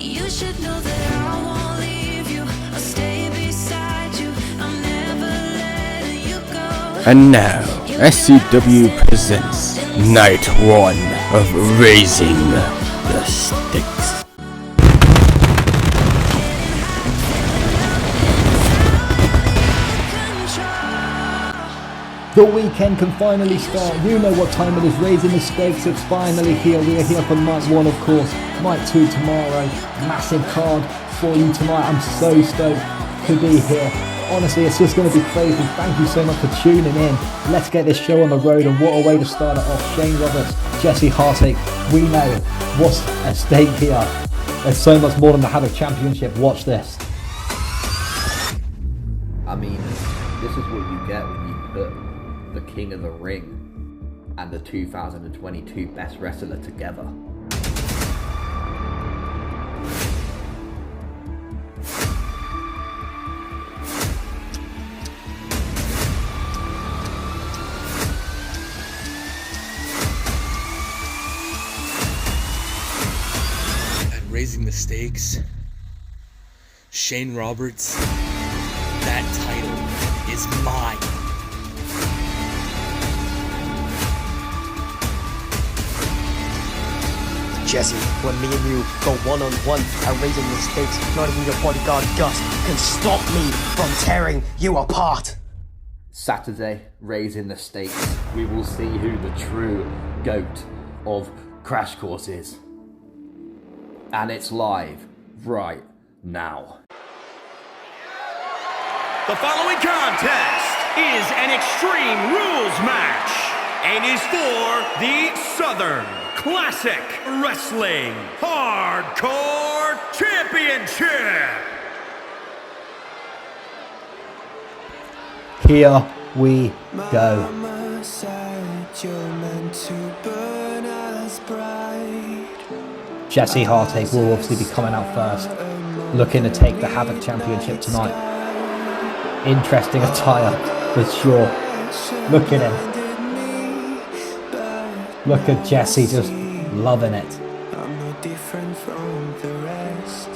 You should know that I won't leave you. I'll stay beside you. I'm never letting you go. And now, SCW presents Night 1 of Raising the Stakes. The weekend can finally start. You know what time it is. Raising the Stakes. It's finally here. We are here for night 1, of course. Night 2 tomorrow. Massive card for you tonight. I'm so stoked to be here. Honestly, it's just going to be crazy. Thank you so much for tuning in. Let's get this show on the road, and what a way to start it off. Shane Roberts, Jesse Heartache. We know what's at stake here. There's so much more than the Havoc Championship. Watch this. I mean, this is what you get when you put the King of the Ring and the 2022 Best Wrestler together. And Raising the Stakes, Shane Roberts, that title is mine. Jesse, when me and you go one-on-one at Raising the Stakes, not even your bodyguard Gus can stop me from tearing you apart. Saturday, Raising the Stakes, we will see who the true GOAT of Crash Course is. And it's live right now. The following contest is an Extreme Rules match and is for the Southern Classic Wrestling Hardcore Championship. Here we go. Jesse Heartache will obviously be coming out first, looking to take the Havoc Championship tonight. Interesting attire for sure. Look at him. Look at Jesse just loving it. I'm no different from the rest.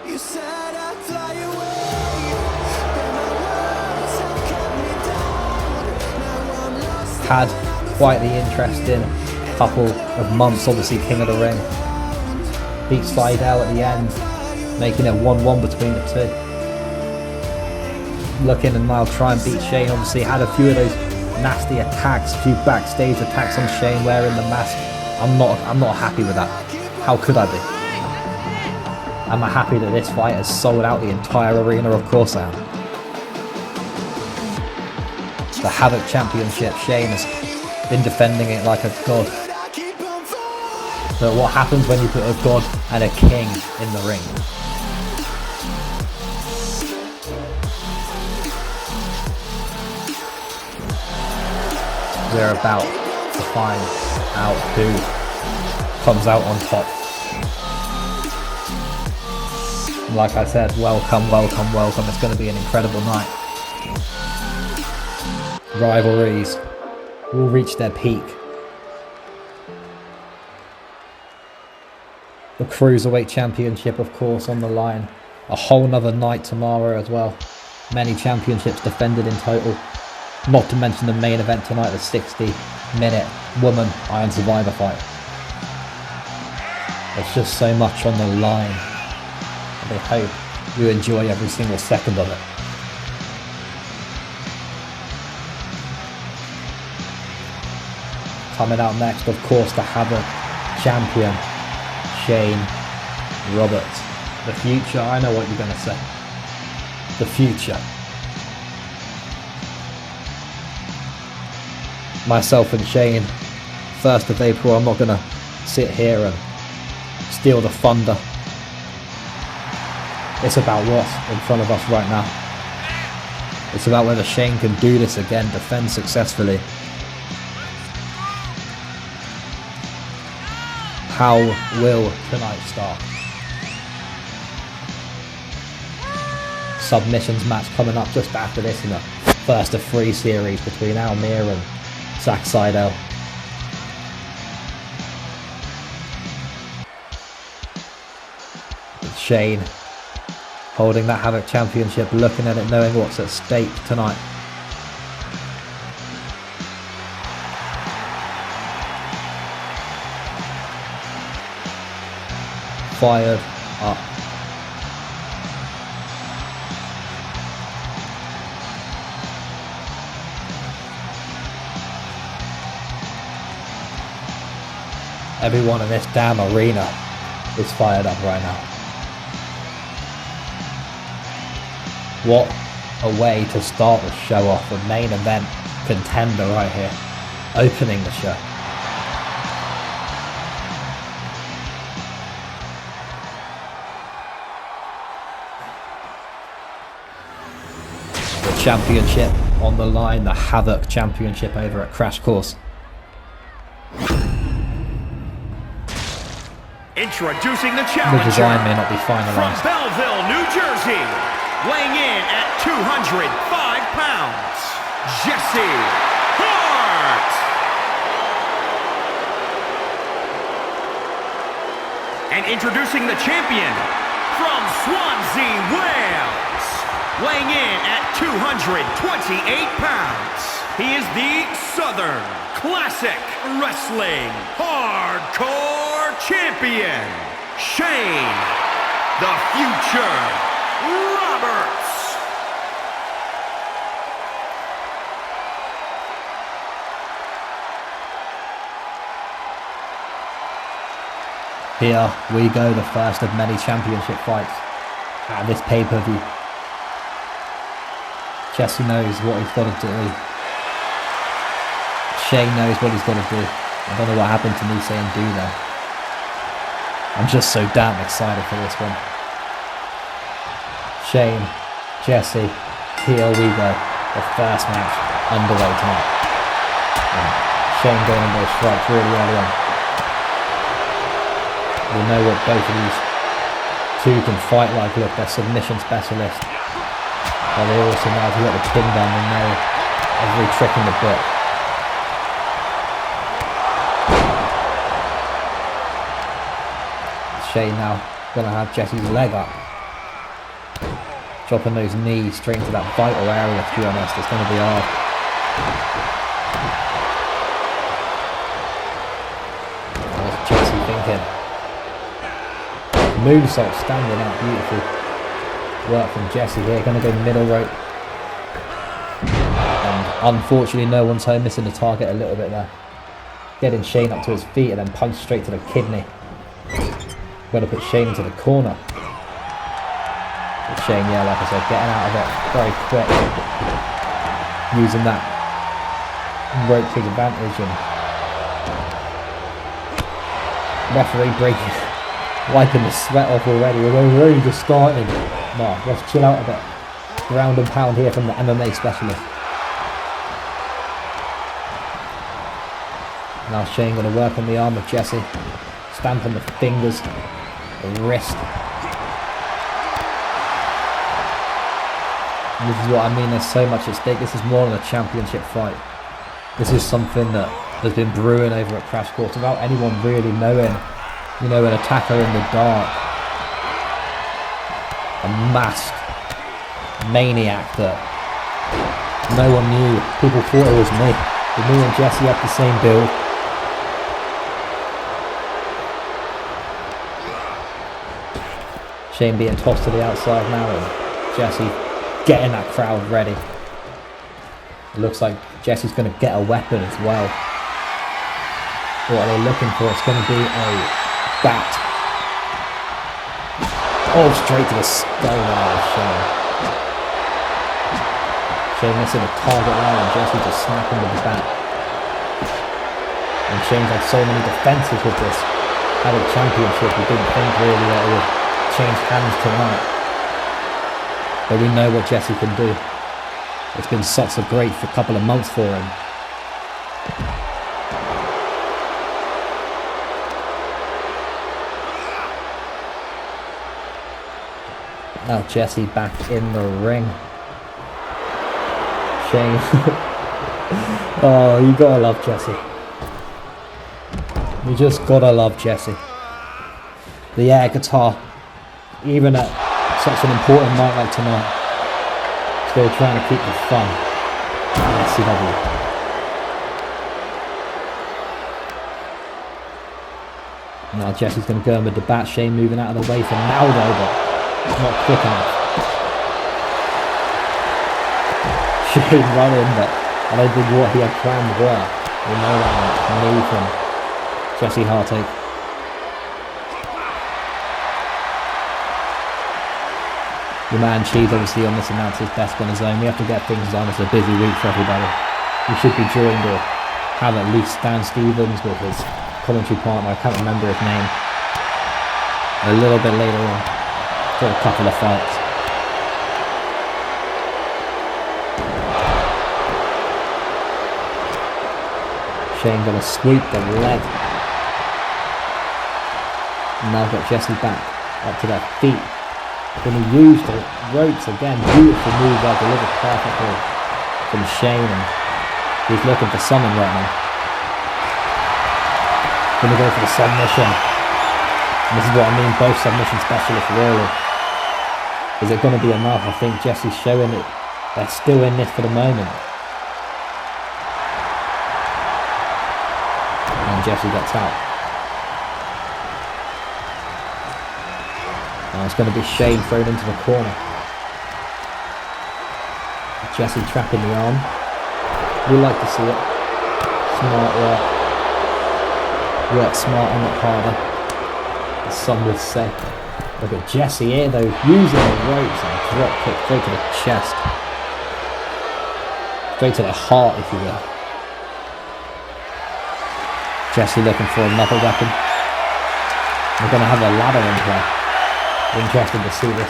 You said I'd fly away, but my words have kept me down. Now I'm lost. Had quite the interesting couple of months, obviously King of the Ring. Beat Sydel at the end, making it 1-1 between the two. Looking and now try and beat Shane. Obviously had a few of those nasty attacks, a few backstage attacks on Shane wearing the mask. I'm not happy with that. How could I be? Am I happy that this fight has sold out the entire arena? Of course I am. The Havoc Championship, Shane has been defending it like a god. But what happens when you put a god and a king in the ring? We're about to find out who comes out on top. Like I said, welcome, welcome, welcome. It's going to be an incredible night. Rivalries will reach their peak. The Cruiserweight Championship, of course, on the line. A whole nother night tomorrow as well. Many championships defended in total. Not to mention the main event tonight, the 60-minute Woman Iron Survivor fight. There's just so much on the line. And I hope you enjoy every single second of it. Coming out next, of course, the Havoc champion, Shane Roberts. The future, I know what you're going to say. The future. Myself and Shane, 1st of April, I'm not going to sit here and steal the thunder. It's about what's in front of us right now. It's about whether Shane can do this again, defend successfully. How will tonight start? Submissions match coming up just after this in the first of 3 series between Almir and Sydel. Shane holding that Havoc Championship, looking at it, knowing what's at stake tonight. Fired up. Everyone in this damn arena is fired up right now. What a way to start the show off, a main event contender right here, opening the show. The championship on the line, the Havoc Championship over at Crash Course. Introducing the The challenger design may not be from finalised. Belleville, New Jersey, weighing in at 205 pounds, Jesse Hart. And introducing the champion from Swansea, Wales, weighing in at 228 pounds. He is the Southern Classic Wrestling Hardcore Champion, Shane the Future Roberts. Here we go, the first of many championship fights at this pay-per-view. Jesse knows what he's got to do. Shane knows what he's got to do. I don't know what happened to me saying do there. I'm just so damn excited for this one. Shane, Jesse, here we go. The first match underway tonight. Shane going into those strikes really early on. We know what both of these two can fight like. Look, they're submission specialists. But they also know how to get the pin down. They know every trick in the book. Shane now gonna have Jesse's leg up. Dropping those knees straight into that vital area, to be honest. It's gonna be hard. What's Jesse thinking? Moonsault standing out beautifully. Work from Jesse here, gonna go middle rope. And unfortunately no one's home, missing the target a little bit there. Getting Shane up to his feet and then punch straight to the kidney. Gonna put Shane into the corner. But Shane, yeah, like I said, getting out of it very quick. Using that rope to his advantage, and referee breaking, wiping the sweat off already. We're only just starting. No, let's chill out a bit. Ground and pound here from the MMA specialist. Now Shane gonna work on the arm of Jesse. Stamp on the fingers. The wrist. And this is what I mean, there's so much at stake. This is more than a championship fight. This is something that has been brewing over at Crash Course without anyone really knowing. You know, an attacker in the dark. A masked maniac that no one knew. People thought it was me. But me and Jesse have the same build. Shane being tossed to the outside now, and Jesse getting that crowd ready. It looks like Jesse's going to get a weapon as well. What are they looking for? It's going to be a bat. Oh, straight to the skull now of Shane. Shane missing a target there, and Jesse just snapping with the bat. And Shane's had so many defences with this Havoc Championship, we didn't think really that it would change hands tonight. But we know what Jesse can do. It's been such a great couple of months for him. Now Jesse back in the ring. Shane. Oh, you gotta love Jesse. You just gotta love Jesse. The air guitar even at such an important night like tonight. Still trying to keep the fun in SCW. Now Jesse's going to go in with the bat. Shane moving out of the way for now though, but not quick enough. Shane running, but I don't think what he had planned worked. We know that knee from Jesse Heartache. Your man Cheese obviously on this announcer's best on his own. We have to get things done. It's a busy week for everybody. We should be joined or have at least Stan Stevens with his commentary partner. I can't remember his name. A little bit later on for a couple of fights. Shane gonna sweep the leg. And now got Jesse back up to their feet. When he used the ropes again, beautiful move there, delivered perfectly from Shane, and he's looking for something right now. Gonna go for the submission. And this is what I mean, both submission specialists really. Is it gonna be enough? I think Jesse's showing it. They're still in this for the moment. And Jesse gets out. Now it's going to be Shane thrown into the corner. Jesse trapping the arm. We like to see it. Smart work. Work smarter, not harder, as some would say. Look at Jesse here though, using the ropes and drop kick straight to the chest. Straight to the heart, if you will. Jesse looking for another weapon. We're going to have a ladder in play. Interested to see this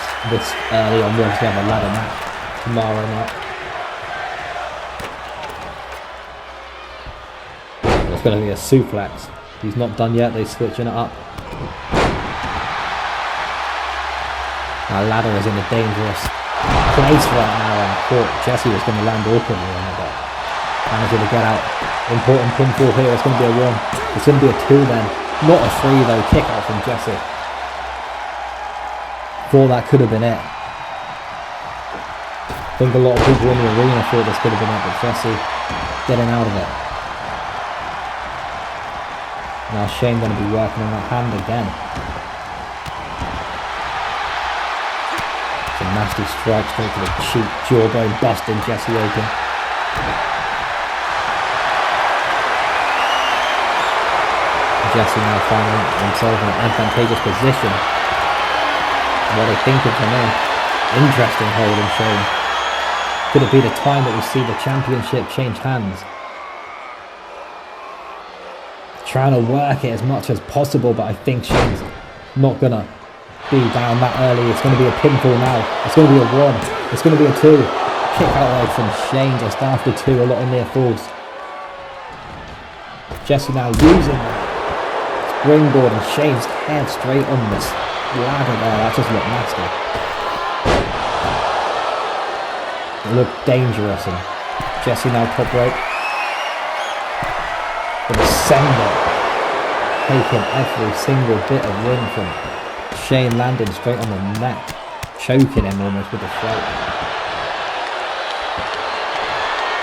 early on. We'll obviously have a ladder match tomorrow night. It's going to be a suplex. He's not done yet. They're switching it up. Our ladder is in a dangerous place right now. And I thought Jesse was going to land awkwardly on it, but managed to get out. Important pinfall here. It's going to be a 1. It's going to be a 2 then. Not a 3 though. Kick out from Jesse. Thought that could have been it. I think a lot of people in the arena thought this could have been it, but Jesse getting out of it. Now Shane going to be working on that hand again. It's a nasty strike straight to the cheek, jawbone busting Jesse open. Jesse now finding himself in an advantageous position. What I think of him in. Interesting hold and Shane. Could it be the time that we see the championship change hands? Trying to work it as much as possible, but I think Shane's not going to be down that early. It's going to be a pinfall now. It's going to be a 1. It's going to be a 2. Kick out from Shane just after 2. A lot of near falls. Jesse now using that springboard and Shane's head straight on this ladder there. That just looked nasty. It looked dangerous, and Jesse now top rope. Gonna send it. Taking every single bit of wind from Shane, landing straight on the neck. Choking him almost with the throat.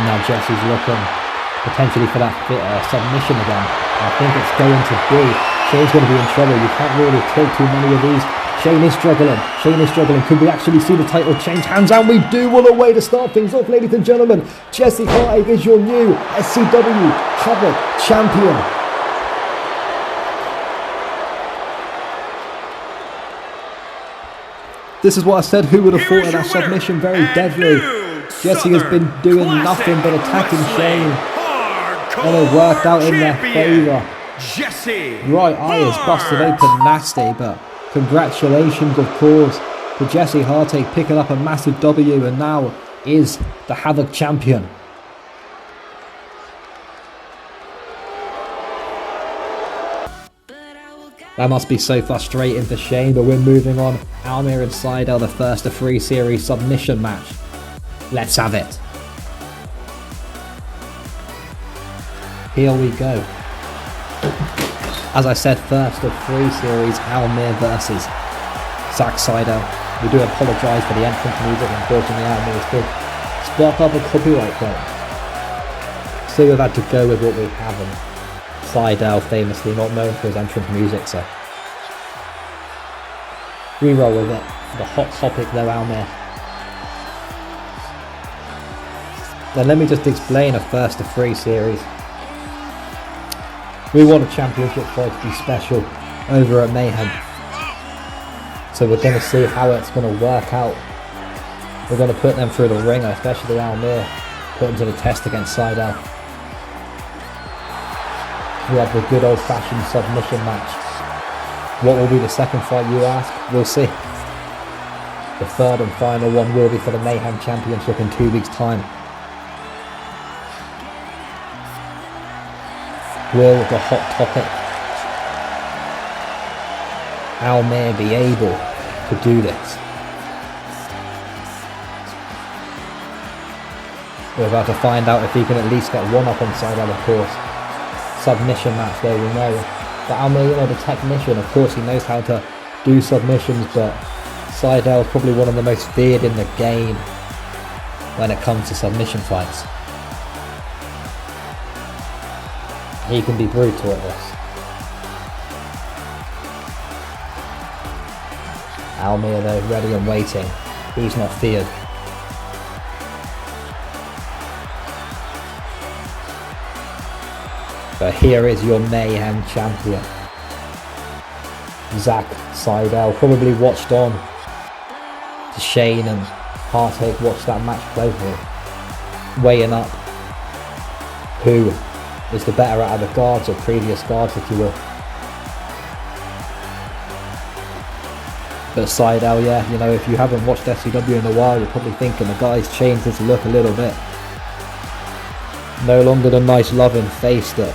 Now Jesse's looking potentially for that submission again. I think it's going to be. Shane's going to be in trouble. You can't really take too many of these. Shane is struggling. Shane is struggling. Could we actually see the title change hands? And we do. What a way to start things off, ladies and gentlemen. Jesse Heartache is your new SCW Havoc champion. This is what I said. Who would have thought of that submission? Very deadly. Jesse has been doing nothing but attacking Shane. And it worked out in their favour. Right eye is busted open nasty, but congratulations of course to Jesse Heartache picking up a massive W and now is the Havoc champion. That must be so frustrating for Shane, but we're moving on. Almir and Sydel, the first of 3 series submission match. Let's have it. Here we go. As I said, first of 3 series, Almir versus Zack Sydel. We do apologise for the entrance music, unfortunately Almir did spark up a copyright claim. So we've had to go with what we have, and Sydel famously not known for his entrance music, so we roll with it. The hot topic though, Almir. Then let me just explain a first to 3 series. We want a championship fight to be special over at Mayhem. So we're going to see how it's going to work out. We're going to put them through the ringer, especially Almir. Put them to the test against Sydel. We have the good old fashioned submission match. What will be the second fight, you ask? We'll see. The third and final one will be for the Mayhem Championship in 2 weeks' time. Will the hot topic Almir be able to do this? We're about to find out if he can at least get one up on Sydel, of course. Submission match though, we know. But Almir, you know, the technician, of course he knows how to do submissions, but Sydel is probably one of the most feared in the game when it comes to submission fights. He can be brutal at this. Almir though, ready and waiting. He's not feared. But here is your Mayhem champion. Zack Sydel, probably watched on to Shane and Heartache, watched that match closely. Weighing up who is the better out of the guards, or previous guards if you will. But Sydel, yeah, you know, if you haven't watched SCW in a while, you're probably thinking the guy's changed his look a little bit. No longer the nice loving face that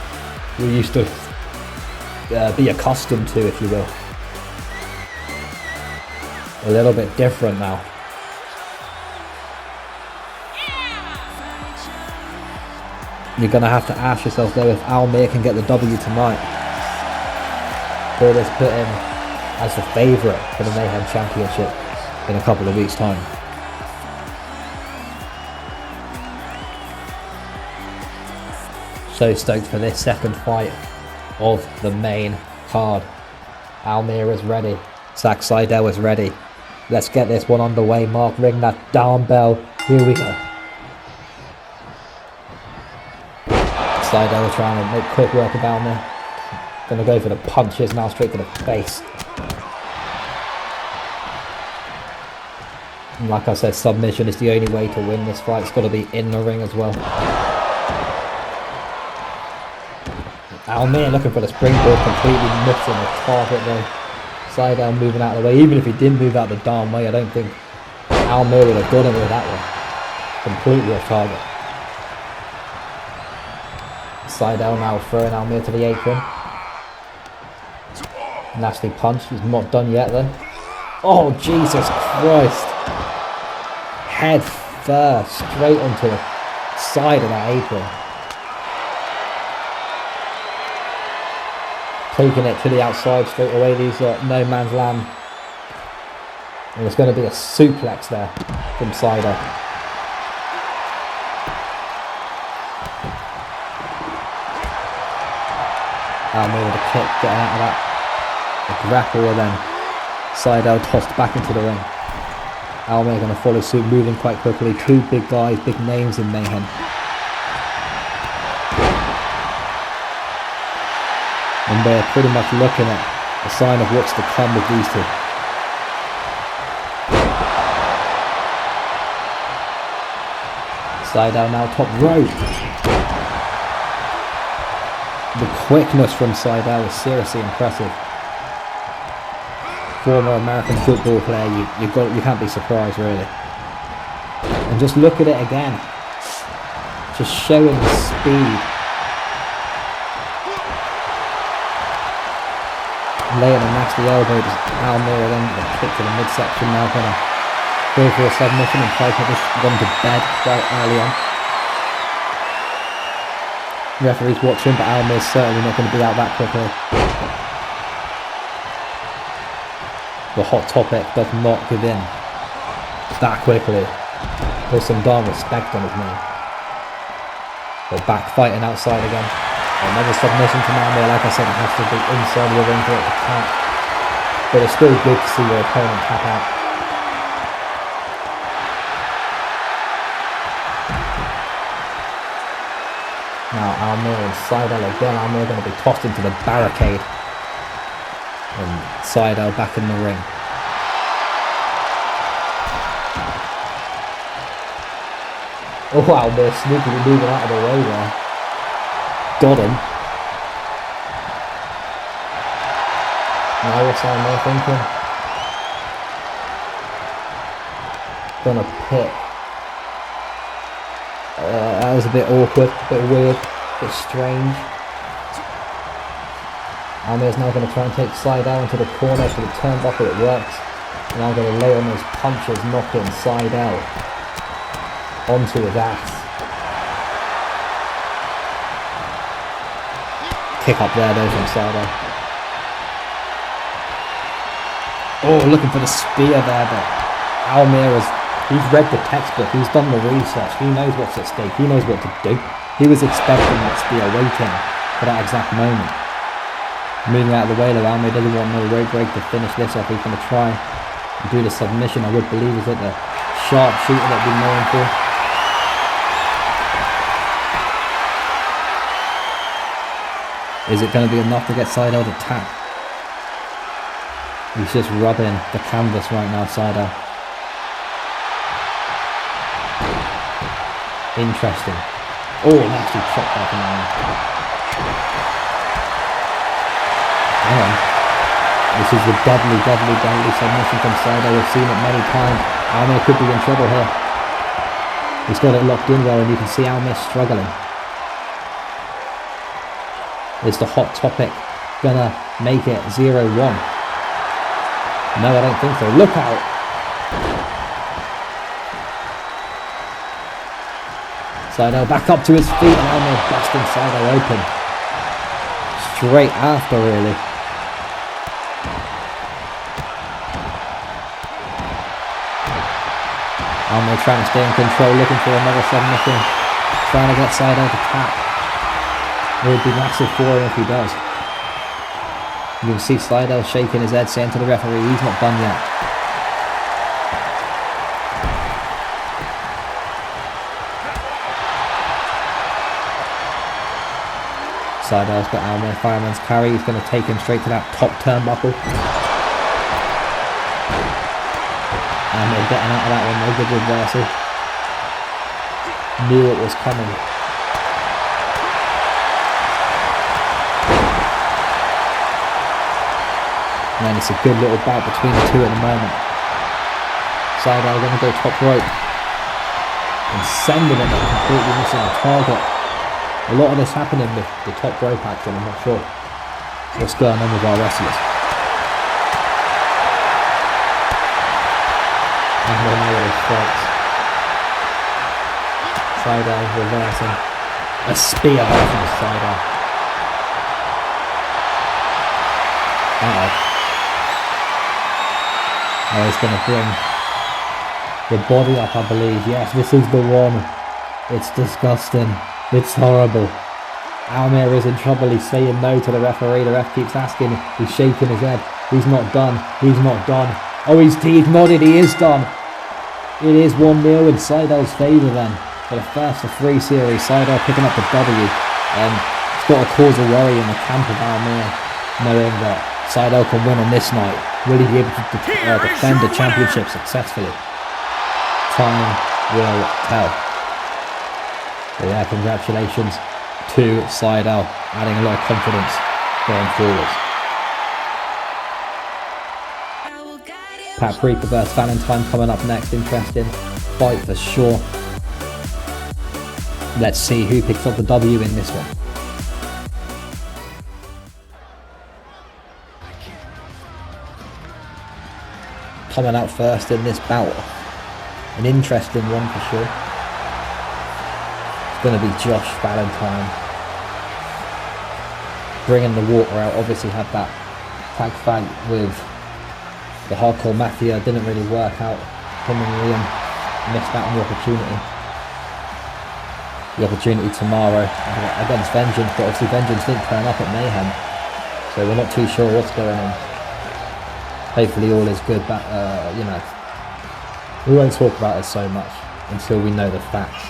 we used to be accustomed to, if you will. A little bit different now. You're going to have to ask yourself though if Almir can get the W tonight. Will this put him as the favourite for the Mayhem Championship in a couple of weeks' time? So stoked for this second fight of the main card. Almir is ready. Zack Sydel is ready. Let's get this one underway. Mark, ring that down bell. Here we go. Sydel trying to make quick work of Almir. Gonna go for the punches now, straight to the face. And like I said, submission is the only way to win this fight. It's got to be in the ring as well. Almir looking for the springboard, completely missing the target though. Sydel moving out of the way. Even if he didn't move out the darn way, I don't think Almir would have done it with that one. Completely off target. Sydel now throwing Almir to the apron. Nasty punch. He's not done yet though. Oh Jesus Christ. Head first, straight onto the side of that apron. Taking it to the outside straight away. These are no man's land. And there's going to be a suplex there from Sydel. Almir with a kick, getting out of that. A grapple, and then Sydel tossed back into the ring. Almir going to follow suit, moving quite quickly. Two big guys, big names in Mayhem. And we're pretty much looking at a sign of what's to come with these two. Sydel now top rope. The quickness from Sydel is seriously impressive. Former American football player, you can't be surprised really. And just look at it again. Just showing the speed. Laying a nasty elbow to Almir, then a kick to the midsection. Now gonna go for a submission and try to put this one to bed quite early on. Referee's watching, but Almir's certainly not going to be out that quickly. The Hot Topic does not give in that quickly. There's some darn respect on his name. But back fighting outside again. Another submission to Almir. Like I said, it has to be inside the ring for it to count. But it's still good to see your opponent tap out. Now Almir and Sydel again. Almir going to be tossed into the barricade. And Sydel back in the ring. Oh wow, they're sneakily moving out of the way there. Got him. Now what's Almir thinking? Gonna pick. That was a bit awkward, a bit weird, a bit strange. Almir's now going to try and take Sydel into the corner for the turnbuckle. It works. Now going to lay on those punches, knocking Sydel onto his ass. Kick up there though from Sydel. Oh, looking for the spear there, but Almir he's read the textbook, he's done the research, he knows what's at stake, he knows what to do. He was expecting that spear, waiting for that exact moment. Moving out of the way though, Almir doesn't want no rope break to finish this off. He's going to try and do the submission. I would believe is it the sharp shooter that we're known for. Is it going to be enough to get Sydel to tap? He's just rubbing the canvas right now, Sydel. Interesting. Oh, nasty chop back in there. Hang on. This is the deadly submission from Sydel. We've seen it many times. Almir could be in trouble here. He's got it locked in well, and you can see Almir struggling. Is the Hot Topic gonna make it 0-1? No, I don't think so. Look out! Sydel back up to his feet, and Almir busting Sydel open. Straight after, really. Almir trying to stay in control, looking for another submission. Trying to get Sydel to tap. It would be massive for him if he does. You can see Sydel shaking his head, saying to the referee, he's not done yet. Sydel's got Almir Fireman's carry. He's going to take him straight to that top turnbuckle. Almir getting out of that one, no good reversal. Knew it was coming. And it's a good little bout between the two at the moment. Sydel going to go top rope and sending it, but completely missing the target. A lot of this happening with the top rope action. I'm not sure what's going on with our wrestlers. I don't know what his strikes. Sydel reversing. A spear there from Sydel. Oh, he's going to bring the body up, I believe. Yes, this is the one. It's disgusting. It's horrible. Almir is in trouble. He's saying no to the referee. The ref keeps asking. He's shaking his head. He's not done. He's not done. Oh, he's nodded. He is done. It is 1-0 in Sydel's favour then. For the first of 3 series, Sydel picking up the W. It's got to cause a worry in the camp of Almir, knowing that Sydel can win on this night. Will he be able to defend the championship successfully? Time will tell. But yeah, congratulations to Sydel, adding a lot of confidence going forward. Paprika vs Valentine coming up next. Interesting fight for sure. Let's see who picks up the W in this one. Coming out first in this bout. An interesting one for sure. It's going to be Josh Valentine. Bringing the water out. Obviously had that tag fight with the Hardcore Mafia didn't really work out. Him and Liam missed out on the opportunity. The opportunity tomorrow against Vengeance, but obviously Vengeance didn't turn up at Mayhem, so we're not too sure what's going on. Hopefully all is good, but you know, we won't talk about it so much until we know the facts.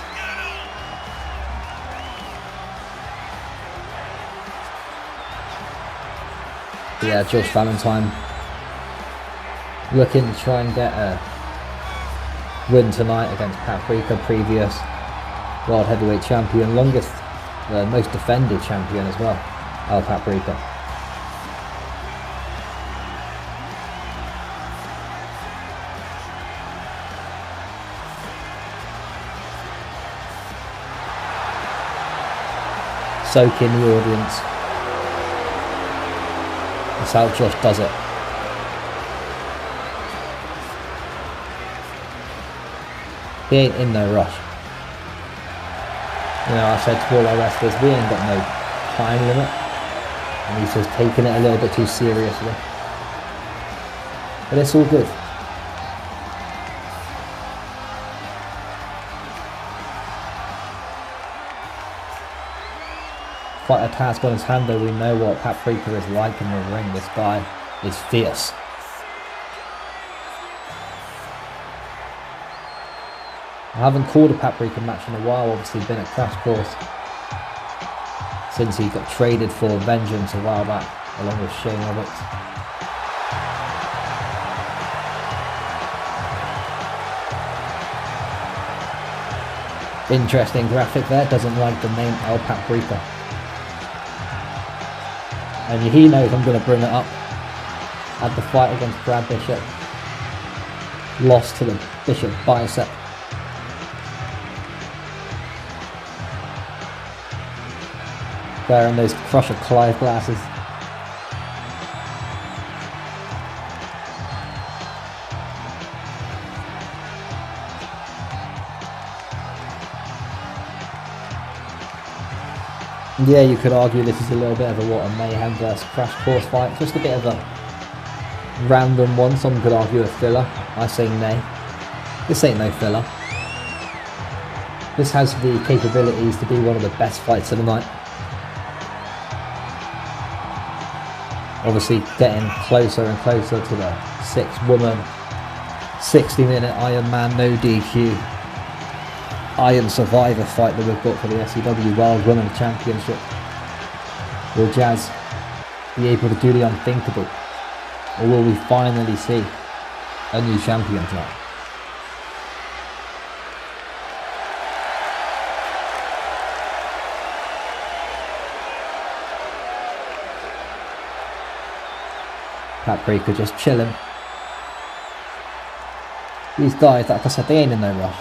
But yeah, Josh Valentine looking to try and get a win tonight against Paprika, previous World Heavyweight Champion, most defended champion as well, El Paprika. Soak in the audience. That's how Josh does it. He ain't in no rush. You know, I said to all our wrestlers, we ain't got no time limit. And he's just taking it a little bit too seriously. But it's all good. Quite a task on his hand, though. We know what Paprika is like in the ring. This guy is fierce. I haven't called a Paprika match in a while, obviously been at Crash Course since he got traded for Vengeance a while back, along with Shane Roberts. Interesting graphic there, doesn't like the name El Paprika. And he knows I'm going to bring it up. Had the fight against Brad Bishop. Lost to the Bishop bicep. Wearing those Crusher Clive glasses. Yeah, you could argue this is a little bit of a Mayhem versus Crash Course fight. Just a bit of a random one. Some could argue a filler. I say nay. This ain't no filler. This has the capabilities to be one of the best fights of the night. Obviously getting closer and closer to the 6-woman 60-minute Iron Man no DQ Iron Survivor fight that we've got for the SCW World Women's Championship. Will Jazz be able to do the unthinkable, or will we finally see a new champion tonight? Paprika just chilling. These guys, like I said, they ain't in no rush.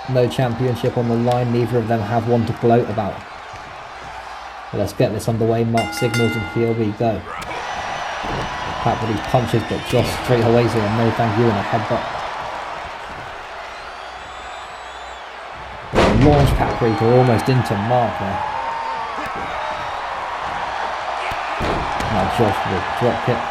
No championship on the line, neither of them have one to gloat about. But let's get this underway. Mark signals and here we go. Pat with these punches, but Josh straight away saying no thank you and a headbutt. Launch Paprika almost into Mark there. Now Josh with a drop kick.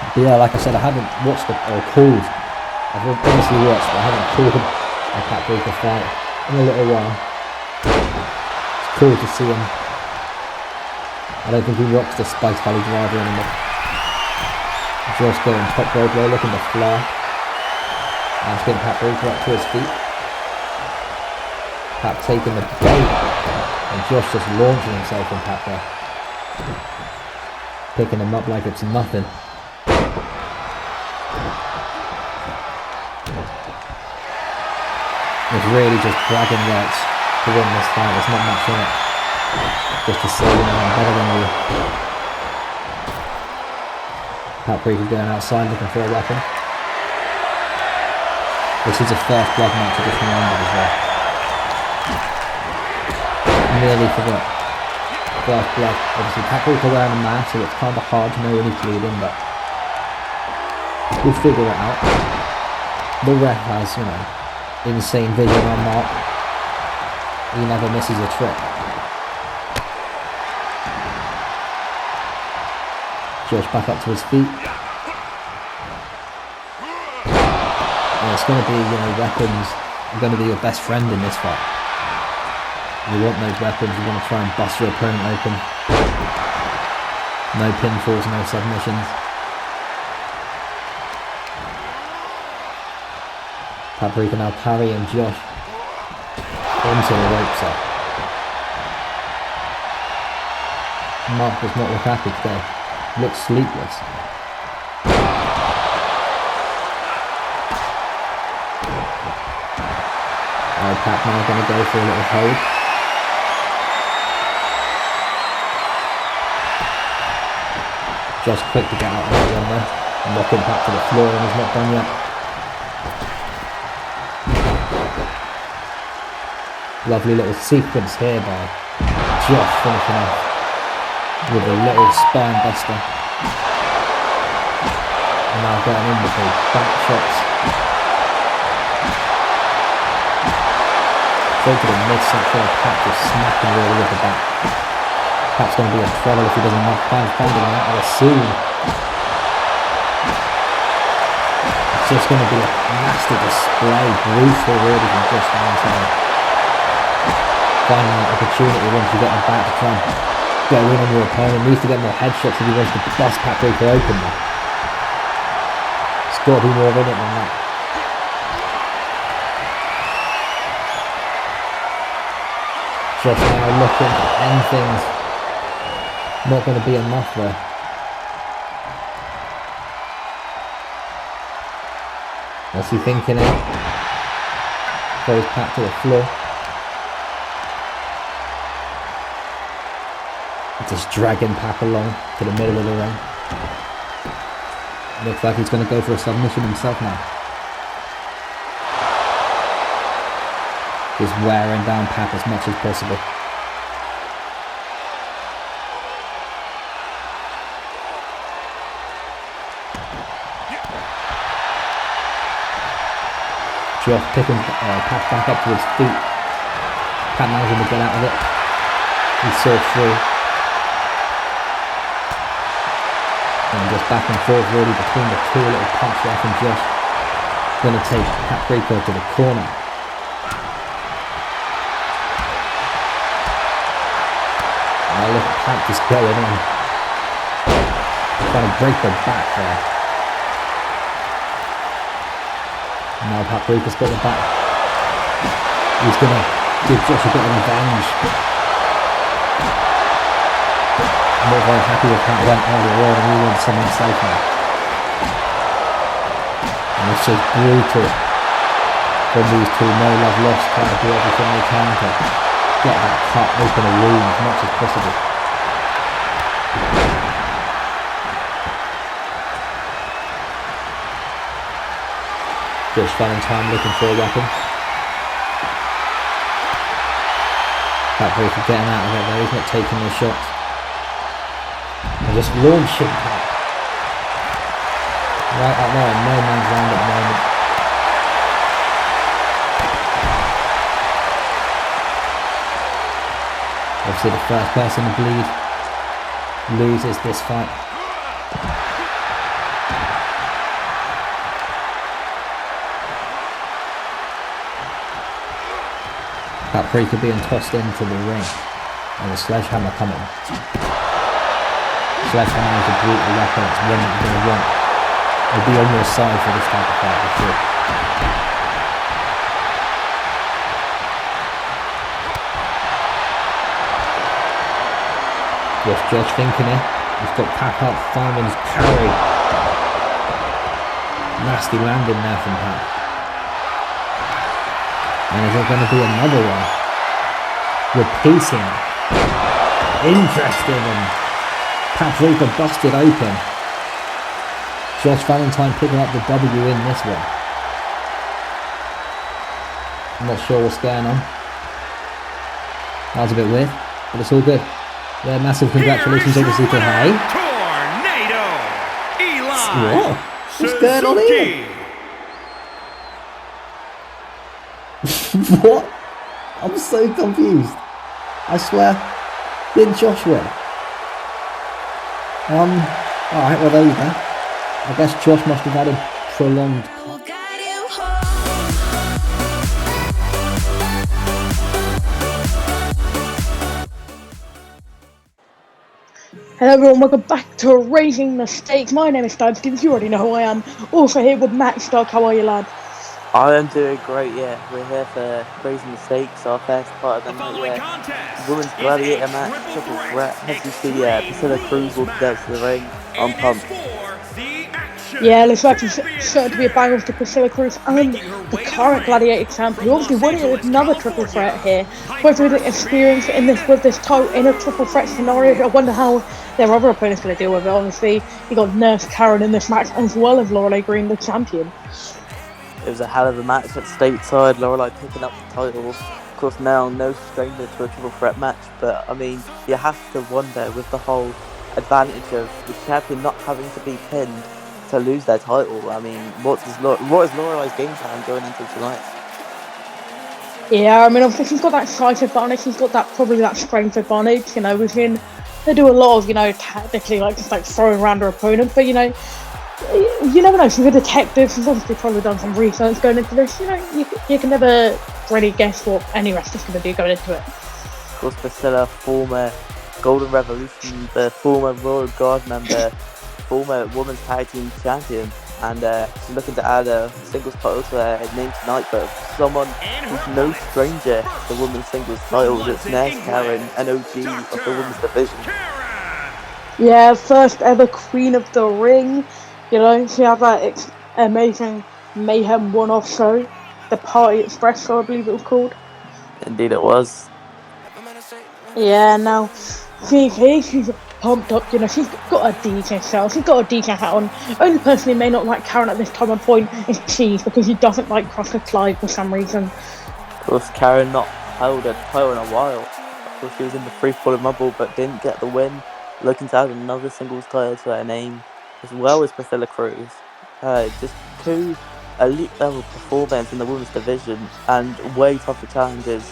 But yeah, like I said, I haven't watched or called. I've obviously watched, but I haven't called a Paprika fight in a little while. It's cool to see him. I don't think he rocks the Spikes Valley driver anymore. Josh going top rope there, looking to fly. That's getting Paprika up to his feet. Pap taking the bait, and Josh just launching himself on Pap there. Picking him up like it's nothing. It's really just bragging rights to win this fight. There's not much in it. Just to say, you know, I'm better than you. Paprika going outside looking for a weapon. This is a first blood match, I just remembered as well. Nearly forgot. First blood. Obviously Paprika wearing a mask, so it's kind of hard to know when he's bleeding, but we'll figure it out. The ref has, you know, insane vision on Mark. He never misses a trick. Josh back up to his feet. And it's going to be, weapons are going to be your best friend in this fight. You want those weapons, you want to try and bust your opponent open. No pinfalls, no submissions. Paprika now parrying Josh into the ropes up. Mark does not look happy today. Looks sleepless. Pap now going to go for a little hold. Just quick to get out of that one there. And knocking Pap to the floor, and he's not done yet. Lovely little sequence here by Josh finishing off with a little spine buster. And now going in with the back shots. Go to the midsection, Pap just smacking really with the back. Pap's going to be in trouble if he doesn't knock find on that, I assume. It's just going to be a nasty display, brutal really from Josh Valentine. Finding that opportunity once you get him back to try and go in on your opponent. Needs to get more headshots if he wants to bust Paprika open there. It's got to be more in it than that. Josh now looking to end things. Not going to be enough there. What's he thinking here? Throws Pat to the floor. Just dragging Pap along to the middle of the ring. Looks like he's going to go for a submission himself now. Just wearing down Pap as much as possible. Josh picking Pap back up to his feet. Pap managing to get out of it. He's so free. And just back and forth really between the two, a little punch there from Josh. Going to take Paprika to the corner. Now look at Pap just going in. Trying to break the back there. Now Paprika's got the back. He's going to give Josh a bit of revenge. I'm not very happy with how it went earlier on, and he wants something safe now. And it's just brutal from these two. No love lost, trying to do everything they can to get that cut, open a wound as much as possible. Josh Valentine looking for a weapon. Paprika getting out of it though, he's not taking the shots. And just launching Pap right up there, no man's land at the moment. Obviously the first person to bleed loses this fight. Paprika being tossed into the ring and the sledgehammer coming. Sledgehammer is a brutal weapon, it's one that you're going to want. It'll be on your side for this type of fight for sure. What's Josh thinking here? He's got Pap up, finding his parry. Nasty landing there from Pap. And is there going to be another one? Repeating. Interesting, and Paprika busted open. Josh Valentine picking up the W in this one. I'm not sure what's going on. That was a bit weird, but it's all good. Yeah, massive congratulations obviously to Hay. What? What's going on here? What? I'm so confused. I swear, didn't Josh win? Alright, well there you go. I guess Josh must have had a prolonged... Hello everyone, welcome back to Raising the Stakes. My name is Stabskins, you already know who I am. Also here with Matt Stark, how are you lad? I am doing great, yeah. We're here for Raising the Stakes, our first part of the night, Women's Gladiator match, triple threat. As you see, Priscilla Cruz walking out to the ring. I'm pumped. Yeah, looks like it's certain to be a bang off to Priscilla Cruz and the current Gladiator champ, who obviously won it with another triple threat here. Both with experience in this with this title in a triple threat scenario. I wonder how their other opponent's going to deal with it. Honestly, you got Nurse Karen in this match as well as Lorelei Green, the champion. It was a hell of a match at stateside. Lorelei picking up the title. Of course, now no stranger to a triple threat match, but I mean, you have to wonder with the whole advantage of the champion not having to be pinned to lose their title. I mean, what is Lorelei's game plan going into tonight? Yeah, I mean, obviously she's got that size advantage, she's got that probably that strength advantage. You know, we've seen they do a lot of, you know, tactically just like throwing around her opponent, but you know, you never know. She's a detective. She's obviously probably done some research going into this. You know, you can never really guess what any wrestler's going to do going into it. Of course, Priscilla, former Golden Revolution, the former Royal Guard member, former Women's Tag Team Champion, and she's looking to add a singles title to her name tonight, but someone who's no stranger to the Women's Singles title. It's Nurse Karen, an OG of the Women's Division. Yeah, first ever Queen of the Ring. You know, she had that amazing Mayhem one-off show, the Party Express, so I believe it was called. Indeed it was. Yeah, now, she's pumped up, you know, she's got a DJ show, she's got a DJ hat on. Only person who may not like Karen at this time and point is Cheese, because he doesn't like Crossed Clyde for some reason. Of course, Karen not held a title in a while. Of course, she was in the free-falling rumble, but didn't get the win. Looking to add another singles title to her name, as well as Priscilla Cruz. Just two elite level performers in the women's division and way tougher challenges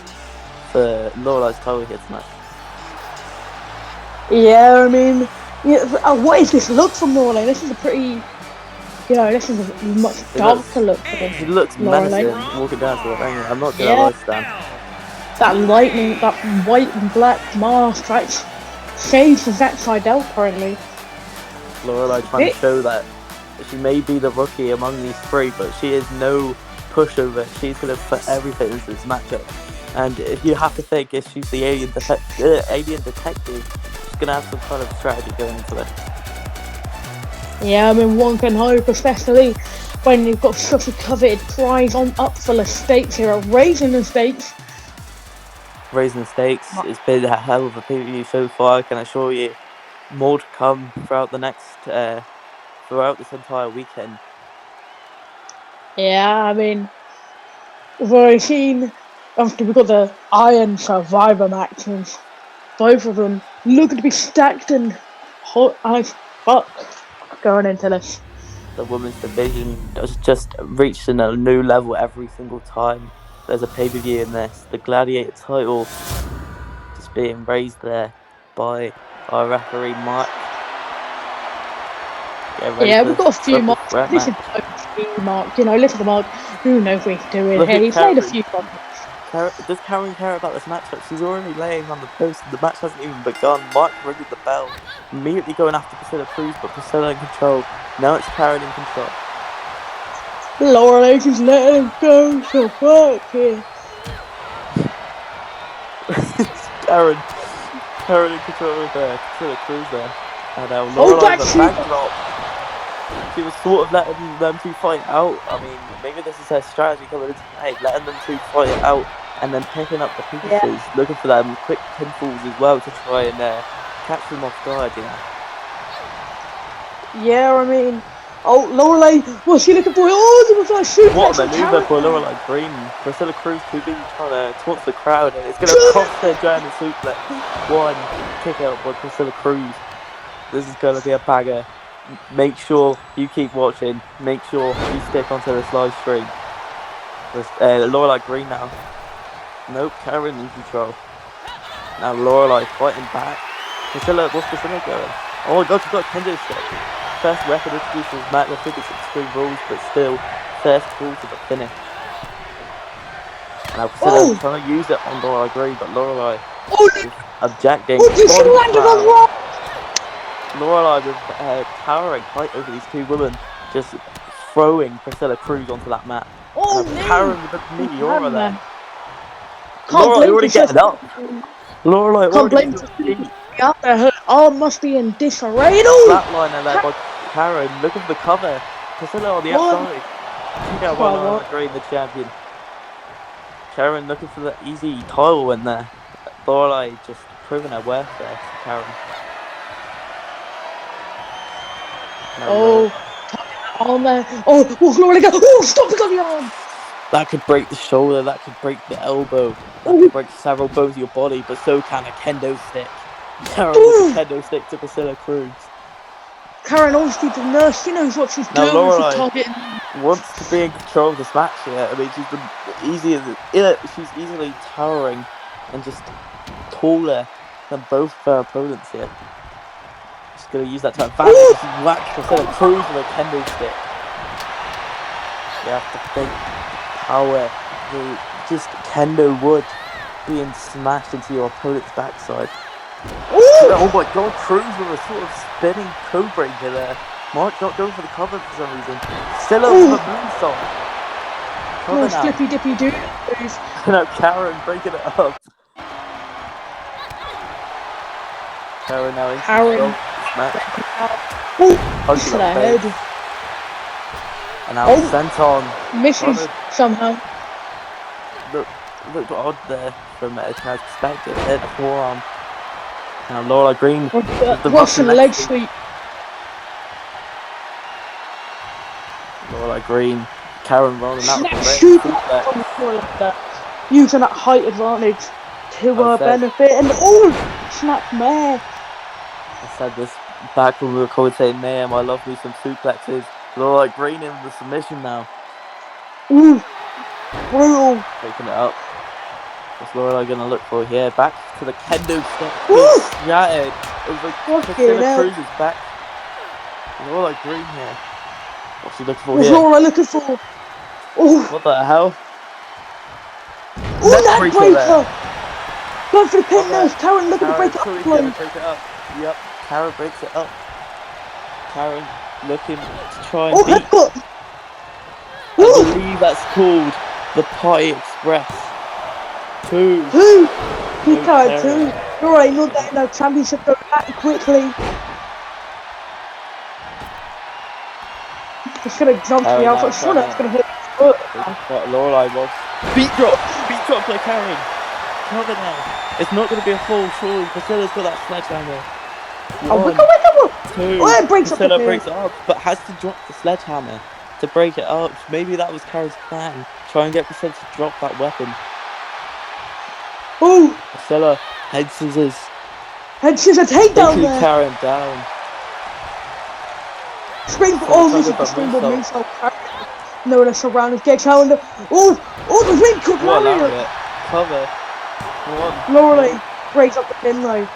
for Lorelei's title here tonight. Yeah, I mean, what is this look from Lorelei? This is a pretty, you know, this is a much darker look for this. She looks menacing walking down to the ring. I'm not gonna lie, Stan. That lightning, that white and black mask, that's shades of Zack Seidel currently. Lorelei trying to show that she may be the rookie among these three, but she is no pushover. She's going to put everything into this matchup. And you have to think, if she's the alien detective, she's going to have some kind of strategy going into this. Yeah, I mean, one can hope, especially when you've got such a coveted prize up for the stakes here at Raising the Stakes. Raising the Stakes, it's been a hell of a pay-per-view so far, I can assure you. More to come throughout throughout this entire weekend. Yeah, I mean, we've already seen, obviously we've got the Iron Survivor matches. Both of them looking to be stacked and hot as fuck going into this. The women's division has just reached a new level every single time there's a pay-per-view in this. The Gladiator title just being raised there by our referee Mark. Yeah, we've got a few marks. This is a few marks. You know, look at the mark. Who knows what he's doing here? He's played a few marks. Does Karen care about this matchup? She's already laying on the post. The match hasn't even begun. Mark ringing the bell. Immediately going after Priscilla Cruz, but Priscilla in control. Now it's Karen in control. Lorelei is letting him go to work here. Karen in control of Priscilla Cruz there. And now Lorelei's a backdrop. She was sort of letting them two fight out. I mean, maybe this is her strategy coming into play, letting them two fight out and then picking up the pieces, looking for them quick pinfalls as well to try and catch them off guard, you know. Yeah, I mean, Lorelei, what's she looking for? Oh, there was like shooting. What a maneuver for Lorelei Green. Priscilla Cruz too busy trying to taunt the crowd, and it's going to cost her German suplex. One kick out by Priscilla Cruz. This is going to be a bagger. Make sure you keep watching. Make sure you stick onto this live stream. Lorelei Green now. Nope, Karen in control. Now Lorelei fighting back. What's Priscilla going? Oh my god, she's got a kendo stick. First weapon introduced in this match. I think it's Extreme Rules, but still, first call to the finish. Now Priscilla trying to use it on Lorelei Green, but Lorelei is objecting. She Body landed on slam. one. Lorelei with towering height over these two women, just throwing Priscilla Cruz onto that mat. Oh, and no. Karen with the meteora there. Can't Lorelei blame already Priscilla. getting up. Lorelei Can't blame already Priscilla out there. Her arm must be in disarray. No. Flatliner there by Karen, looking for the cover. Priscilla on the outside. Yeah, well, Green, the champion. Karen looking for the easy title win there. Lorelei just proving her worth there to Karen. On there. Lorelei go. Oh, stop it on the arm. That could break the shoulder, that could break the elbow, that could break several bones of your body, but so can a kendo stick. Karen with a kendo stick to Priscilla Cruz. Karen obviously the nurse, she knows what she's doing. Lorelei She's targeting. wants to be in control of this match here. I mean, she's easily towering and just taller than both of her opponents here. She's going to use that to advantage. She's whacked Priscilla Cruz with a kendo stick. You have to think power, just kendo wood being smashed into your opponent's backside. Oh my god, Cruz with a sort of spinning code breaker there. Mark not going for the cover for some reason. Still over the moonsault. Cover now. Flippy dippy doo. No, Karen breaking it up. Karen now in control of this match. To the head. And now sent on. Misses somehow. Looked odd there from a Taz's perspective. Hit the forearm. Now Lorelei Green with the Russian leg sweep. Lorelei Green, Karen rolling out the using that height advantage to her benefit, and snap mare. I said this back when we were commentating Mayhem. I love me some suplexes. Lorelei Green in the submission now. Brutal. Taking it up. What's Lorelei going to look for here? Back to the kendo stick. Shattered. It was like Priscilla Cruz's back. Lorelei Green here. What's she looking for here? What's Lorelei looking for? What the hell? That breaker! Going for the pin nose. Karen looking to break it up. Yep, Karen breaks it up. Karen looking to try and beat. I believe that's called the Party Express. 2. He carried 2. Alright, not getting no championship go back quickly. It's gonna jump to the outside. Sure, that's gonna hit his foot. Lorelei was. Beat drop by Karen. Cover now. It's not gonna be a fall, surely. Priscilla's got that sledgehammer. 1, 2. Priscilla breaks it up, but has to drop the sledgehammer to break it up. Maybe that was Karen's plan. Try and get Priscilla to drop that weapon. Priscilla, head scissors. Head scissor takedown there. Karen down. Springboard. This is the springboard moonsault. No, the surrounded gets out. The ring cook lariat. Cover. 1. Lorelei breaks up the pin though,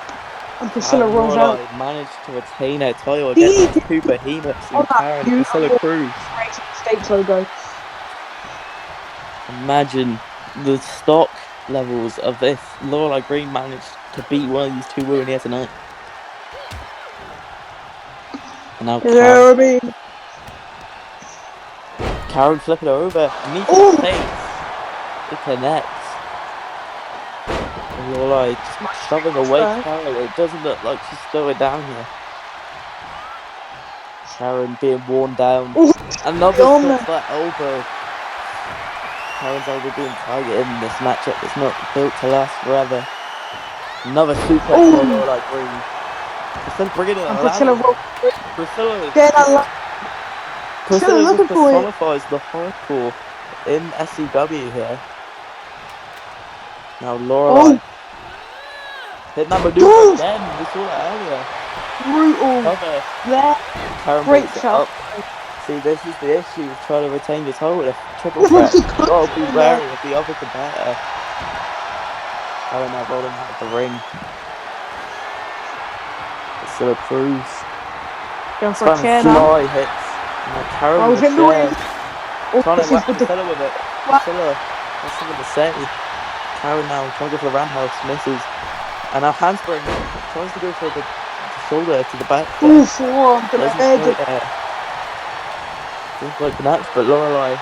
and Priscilla rolls out. Managed to retain her title against the two behemoths in Karen and Priscilla Cruz. States logo. Imagine the stock levels of this. Lorelei Green managed to beat one of these two women here tonight. And now Karen flipping her over. Knee to the face. It connects. And Lorelei just shoving away Karen. It doesn't look like she's slowing down here. Karen being worn down. Another that elbow. Karen's elbow being targeted in this matchup. It's not built to last forever. Another suplex for Lorelei Green. Priscilla bringing it alive. Priscilla just personifies the hardcore in SCW here. Now Lorelei hit number 2 again. We saw that earlier. Brutal. Karen breaks it up. See, this is the issue with trying to retain your title with a triple threat. You've got to be wary of the other competitor. Karen now rolling out of the ring. Priscilla Cruz. Going for a Spamming chair now. fly hits. And Karen Oh, with hit a the win. chair. Oh, Trying to she's whack with the... Priscilla with it. What? Priscilla has something to say. Karen now trying to go for the roundhouse, misses. And now handspring tries to go for the shoulder to the back. Ooh, forearm to the head. Doesn't quite connect, but Lorelei.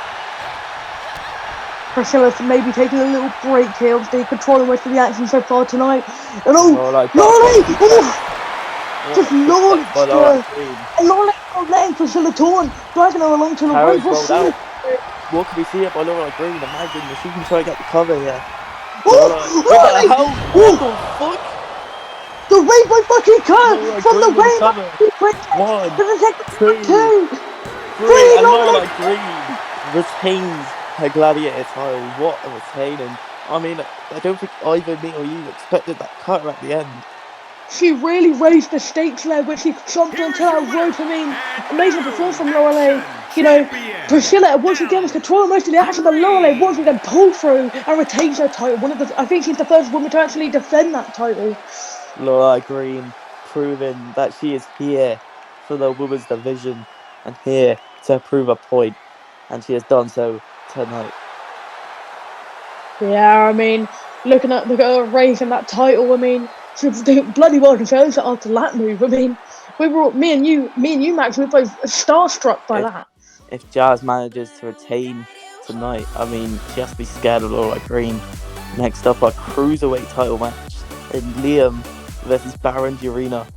Priscilla maybe taking a little break here, obviously controlling most of the action so far tonight. And Lorelei, just launched by her. Lorelei Green. And Lorelei not letting Priscilla torn, dragging her along to the Karen's ring. rolled out. What can we see here by Lorelei Green? Imagine if she can try and get the cover here. Oh, What the hell? What the fuck? The rainbow fucking curve Lorelei from the Green with the rainbow. cover. 1, To the second 2, 3, and Lorelei Lorelei Green retains her gladiator title. What a retaining. I mean, I don't think either me or you expected that cutter at the end. She really raised the stakes there when she jumped onto that rope. I mean, amazing performance from Lorelei. You know, Priscilla once again was controlling most of the action, but Lorelei once again pulled through and retains her title. I think she's the first woman to actually defend that title. Lorelei Green proving that she is here for the women's division and here to prove a point, and she has done so tonight. Yeah, I mean, look at her raising that title. I mean, she was doing bloody well deserves it after that move. I mean, me and you, Max, we were both starstruck by that. If Jazz manages to retain tonight, I mean, she has to be scared of Lorelei Green. Next up, our cruiserweight title match in Liam versus Barend Arena.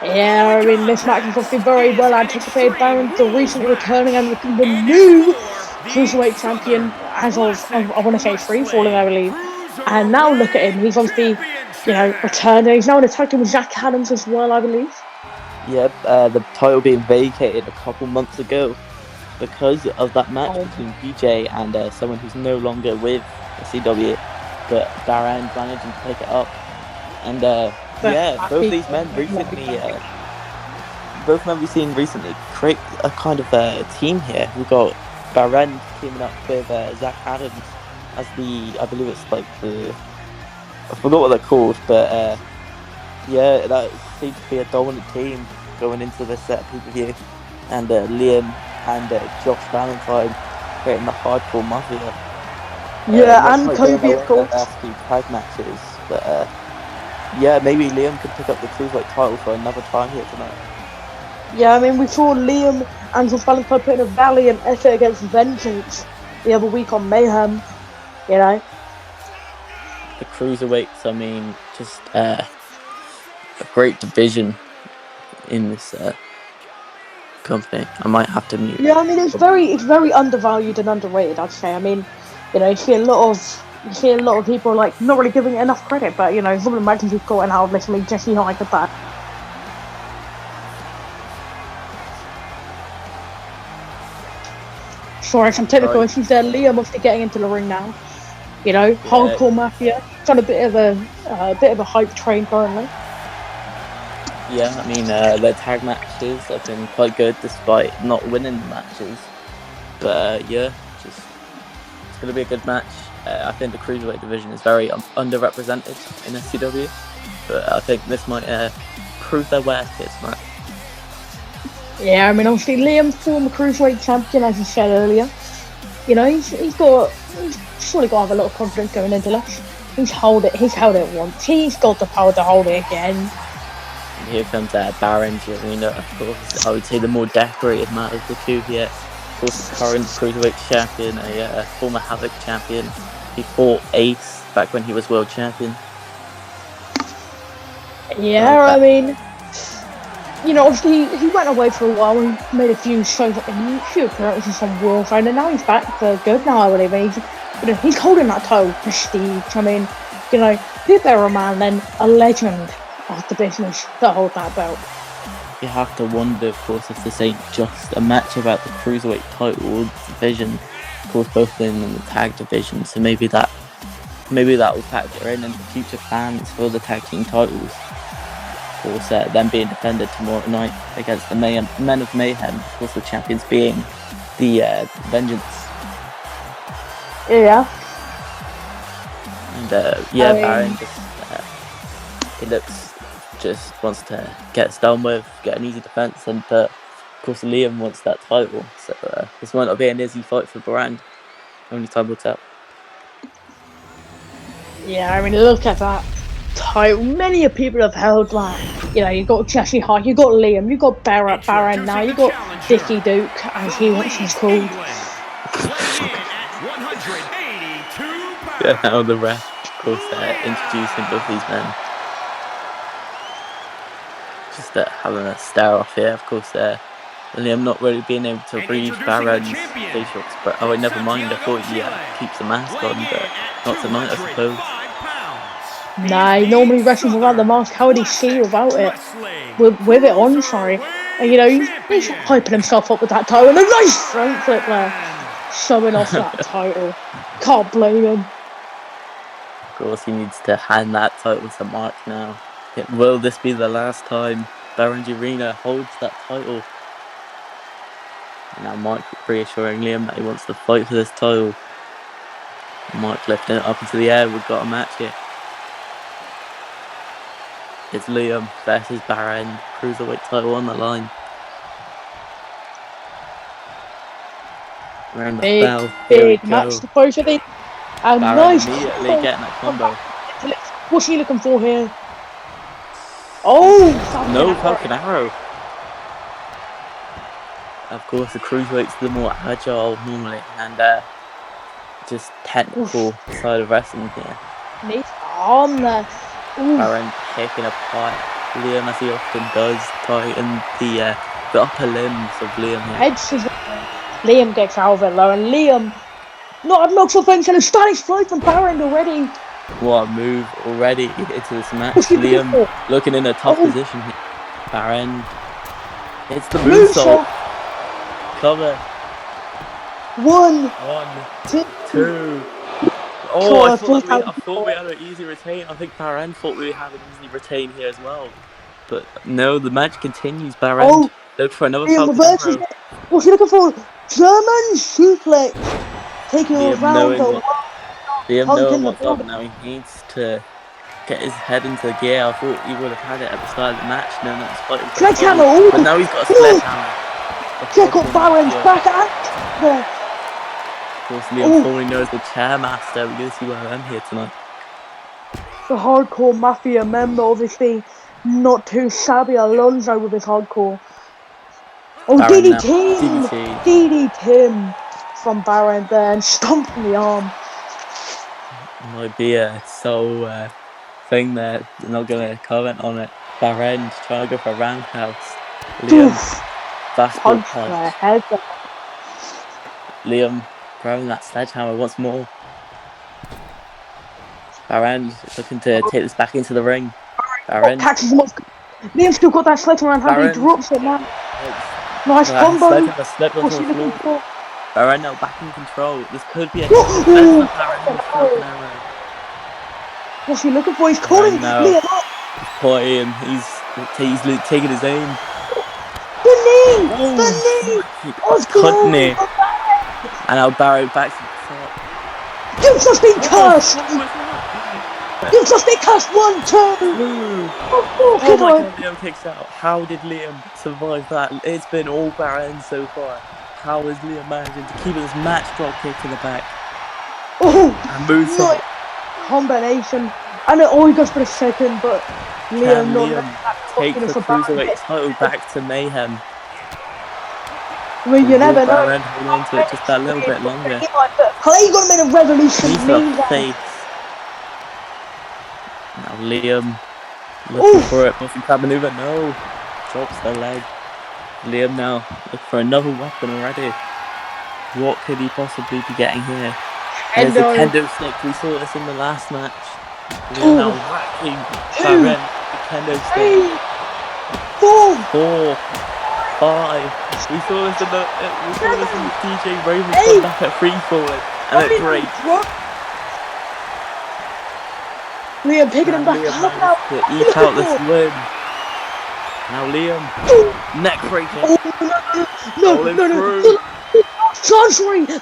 Yeah, I mean, this match is obviously very well anticipated. Barend, the recently returning and the new cruiserweight champion as of, I want to say, free falling, I believe. And now look at him. He's obviously, returned. He's now in a tag team with Zach Adams as well, I believe. Yep, the title being vacated a couple months ago because of that match between BJ and someone who's no longer with SCW, but Barend managing to pick it up. And both these men recently, we've seen recently create a kind of team here. We've got Barend teaming up with Zach Adams as I believe it's like I forgot what they're called, but that seems to be a dominant team going into this pay-per-view. And Liam and Josh Valentine creating the Hardcore Mafia. And Kobe, of course. Last few tag matches, but maybe Liam could pick up the cruiserweight title for another time here tonight. Yeah, I mean, we saw Liam and Josh Valentine putting a valiant effort against Vengeance the other week on Mayhem. The cruiserweights, I mean, just a great division in this company. I might have to mute. Yeah, I mean, it's very undervalued and underrated, I'd say. I mean, you see a lot of people like not really giving it enough credit, but some of the matches we've got and how literally Jesse Knight at that. Sorry, some technical issues there. Liam obviously getting into the ring now. Hardcore Mafia. It's on a bit of a hype train currently. Yeah, I mean, their tag matches have been quite good despite not winning the matches. But it's going to be a good match. I think the cruiserweight division is very underrepresented in SCW, but I think this might prove their worth here tonight. Yeah, I mean, obviously Liam, former cruiserweight champion, as you said earlier. He's surely got to have a lot of confidence going into this. He's held it once. He's got the power to hold it again. And here comes Barend Arena, of course. I would say the more decorated man of the two here. Of course, the current cruiserweight champion, a former Havoc champion. He fought Ace back when he was world champion. Yeah, I mean, obviously he went away for a while. He made a few shows, a few appearances on World Side, and now he's back for good now, I believe. And he's holding that title prestige. I mean, who better a man than a legend of the business to hold that belt? You have to wonder, of course, if this ain't just a match about the cruiserweight title division. Of course, both in the tag division, so maybe that will factor in into future plans for the tag team titles. Of course, them being defended tomorrow night against the Men of Mayhem. Of course, the champions being the Vengeance. Yeah. And Barend just he looks just wants to get this done with, get an easy defense, and of course Liam wants that title. So this might not be an easy fight for Barend. Only time will tell. Yeah, I mean, look at that title. Many people have held that. You know, you got Jesse Hart, you got Liam, you got Barend now, you got Dickie Duke, as he wants to be called. Yeah, now the ref, of course, introducing both these men. Just having a stare off here, of course. Liam not really being able to read Barend's facial expression. Oh, never mind. I thought he keeps the mask on, but not tonight, I suppose. Nah, he normally wrestles without the mask. How would he see without it? With it on, sorry. And you know, he's hyping himself up with that title. And a nice front flip there, showing off that title. Can't blame him. Of course, he needs to hand that title to Mark now. Will this be the last time Barend Arena holds that title? And now Mark reassuring Liam that he wants to fight for this title. Mark lifting it up into the air. We've got a match here. It's Liam versus Barend. Cruiserweight title on the line. Around the bell. Here we Big go. match to both of them. A Barend nice immediately getting that combo. What's he looking for here? Oh! Falcon Arrow. Of course, the cruiserweight's the more agile normally, and just technical side of wrestling here. Nice arm there. Barend picking apart Liam as he often does, tighten the upper limbs of Liam here. Head scissors. Liam gets out of it though, and Liam not had much of things, and a stylish flight from Barend already. What a move already into this match. Liam looking in a tough position here. Barend hits the moonsault. Cover. One, two. Oh, I thought we had an easy retain. I think Barend thought we had an easy retain here as well. But no, the match continues. Barend look for another Falcon Arrow. What's he looking for? German suplex. Taking him around the Liam knowing what's up now. He needs to get his head into gear. I thought he would have had it at the start of the match. No, that's fighting. Sledgehammer. But now he's got a sledgehammer. Check up Barend's back at there. Of course, Liam formerly knows the Chairmaster. We're going to see where I'm here tonight. The hardcore mafia member, obviously not too shabby. Alonso with his hardcore. Oh, DDT him from Barend there and stomped in the arm. Might be a sole thing there. I'm not going to comment on it. Barend trying to go for a roundhouse. Liam fastball punch. Liam grabbing that sledgehammer once more. Barend looking to take this back into the ring. Barend catches him off. Liam's still got that sledgehammer and he drops it now. Nice combo. Barend now back in control. This could be a What's he looking for? He's calling Liam up. Pointing. He's taking his aim. The knee! Cut knee. And now Barend back to the top. You've just been cursed! You've just been cursed! 1, 2! Oh my god, Liam kicks out. How did Liam survive that? It's been all Barend so far. How is Liam managing to keep his match drop kick in the back? And moves on. Combination. I know he goes for a second, but Liam take the cruiserweight title back to Mayhem. I mean, you never know. Barend hold on to it just that little bit longer. Clay got him in a revolution. Now Liam looking for it. Muffin crab maneuver. No. Drops the leg. Liam now looking for another weapon already. What could he possibly be getting here? There's the kendo stick. We saw this in the last match. Liam now whacking Barend with the kendo stick. 4, 5. We saw this in the DJ Raven comeback at free falling, and it breaks. Liam picking him back up now. To eke out this win. Now Liam, neck breaking. No. The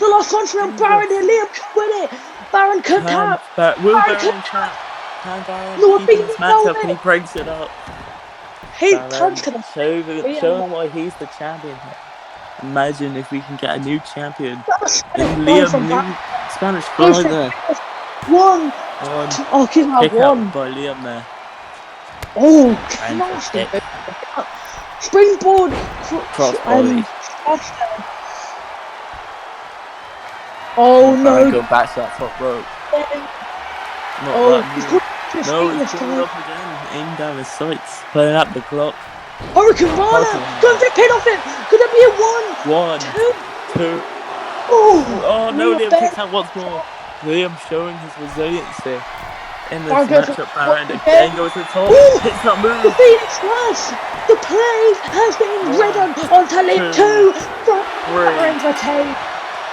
last century on Barend and Liam can win it. Barend can tap. Will Barend tap? Can Barend keep this match up? And he breaks it up. He Barend, punched him. show him why he's the champion. Imagine if we can get a new champion. Spanish Then fly Liam, from new Spanish Oh, fly there. One. One. Oh, kick out Kick one. out by Liam there. Oh, And nasty. kick. Springboard. Crossbody. Oh no. Go back to that top rope. Not Oh, that he's move. got his No, feet he's this coming time. up again. Aim down his sights. Playing up the clock. Hurricane Rana. Going for a pin off it. Could it be a one? One. Two. Two. Oh, Oh no, Liam Liam kicks out once more. Liam showing his resiliency in this Barend goes matchup. for- Barend again. again goes to the top. Ooh. Hits that The move. Phoenix Rush. The play has been ridden onto Liam. Two from Barend retain.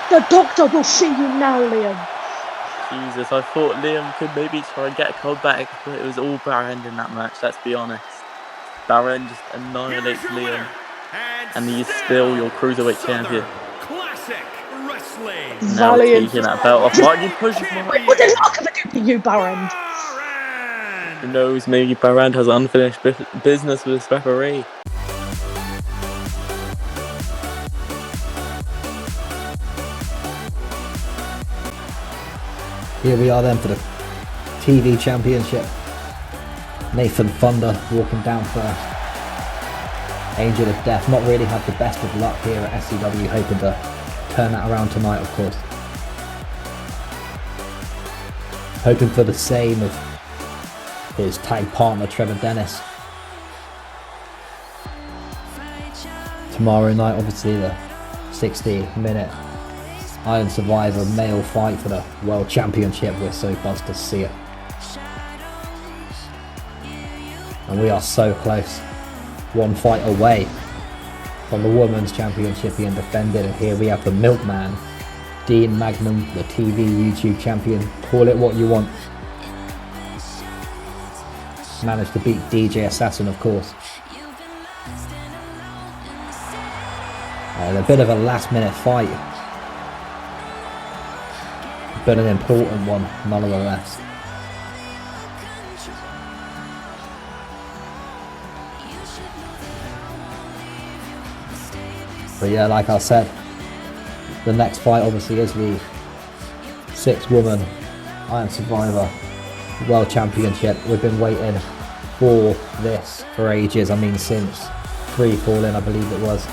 The doctor will see you now, Liam. Jesus, I thought Liam could maybe try and get a comeback, but it was all Barend in that match, let's be honest. Barend just annihilates Liam, and he's still your Cruiserweight champion. Classic Wrestling. Now Valiant. taking that belt off. Martin pushes Martin. What the luck of it to you, Barend? Who knows, maybe Barend has unfinished business with this referee. Here we are then for the TV Championship. Nathan Thunder walking down first. Angel of Death not really had the best of luck here at SCW, hoping to turn that around tonight, of course. Hoping for the same of his tag partner Trevor Dennis. Tomorrow night, obviously, the 60-minute Iron Survivor male fight for the World Championship. We're so buzzed to see it. And we are so close. One fight away from the Women's Championship being defended. And here we have the Milkman, Dean Magnum, the TV YouTube champion. Call it what you want. Managed to beat DJ Assassin, of course. A bit of a last minute fight, but an important one nonetheless. But yeah, like I said, the next fight obviously is the 6-woman Iron Survivor World Championship. We've been waiting for this for ages. I mean, since Free Falling, I believe it was.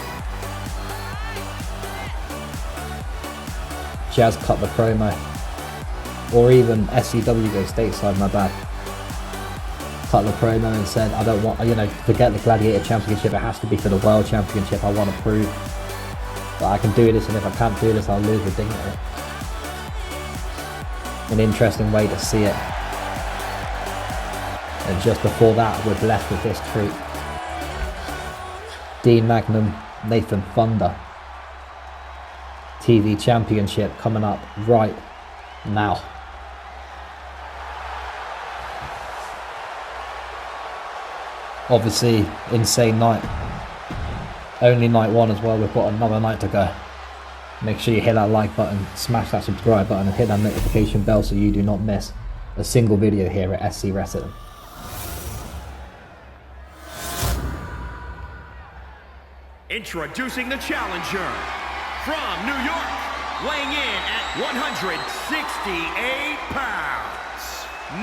Jazz cut the promo, or even SCW go stateside, my bad, cut the promo and said, I don't want, forget the Gladiator Championship, it has to be for the World Championship. I want to prove that I can do this, and if I can't do this, I'll lose the dignity. An interesting way to see it. And just before that, we're left with this treat. Dean Magnum, Nathan Thunder. TV Championship coming up right now. Obviously, insane night. Only night one as well. We've got another night to go. Make sure you hit that like button, smash that subscribe button, and hit that notification bell so you do not miss a single video here at SC Wrestling. Introducing the challenger from New York, weighing in at 168 pounds,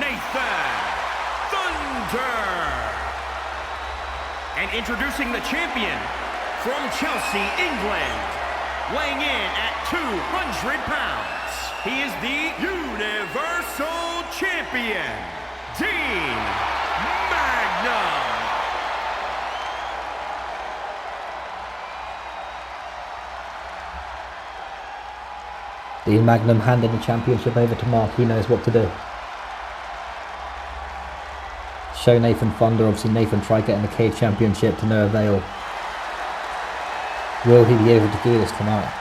Nathan Thunder. And introducing the champion from Chelsea, England, weighing in at 200 pounds, he is the Universal Champion, Dean Magnum. Dean Magnum handing the championship over to Mark. He knows what to do. Show Nathan Thunder. Obviously Nathan tried getting the Cage Championship to no avail. Will he be able to do this tonight?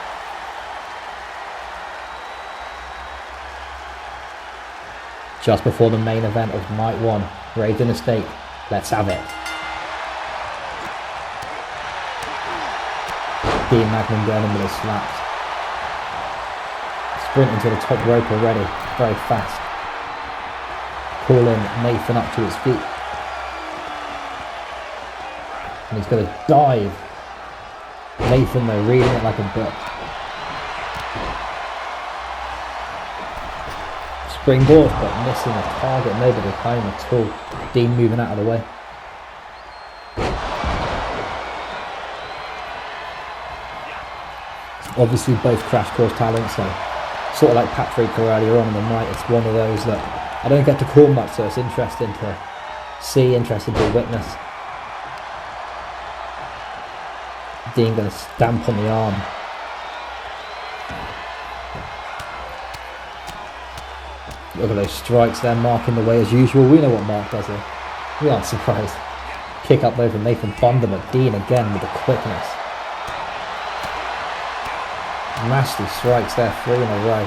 Just before the main event of night one. Raised in a stake. Let's have it. Dean Magnum going in with his slaps. Sprinting to the top rope already, very fast. Pulling Nathan up to his feet. And he's going to dive. Nathan though, reading it like a book. Springboard, but missing a target. Nobody home at all. Dean moving out of the way. Obviously both Crash Course talents, so sort of like Pat Freaker earlier on in the night, it's one of those that I don't get to call much, so it's interesting to see, interesting to witness. Dean going to stamp on the arm. Look at those strikes there, marking the way as usual. We know what Mark does here. We aren't surprised. Kick up over Nathan Thunder, but Dean again with the quickness. Nasty strikes there, 3 in a row.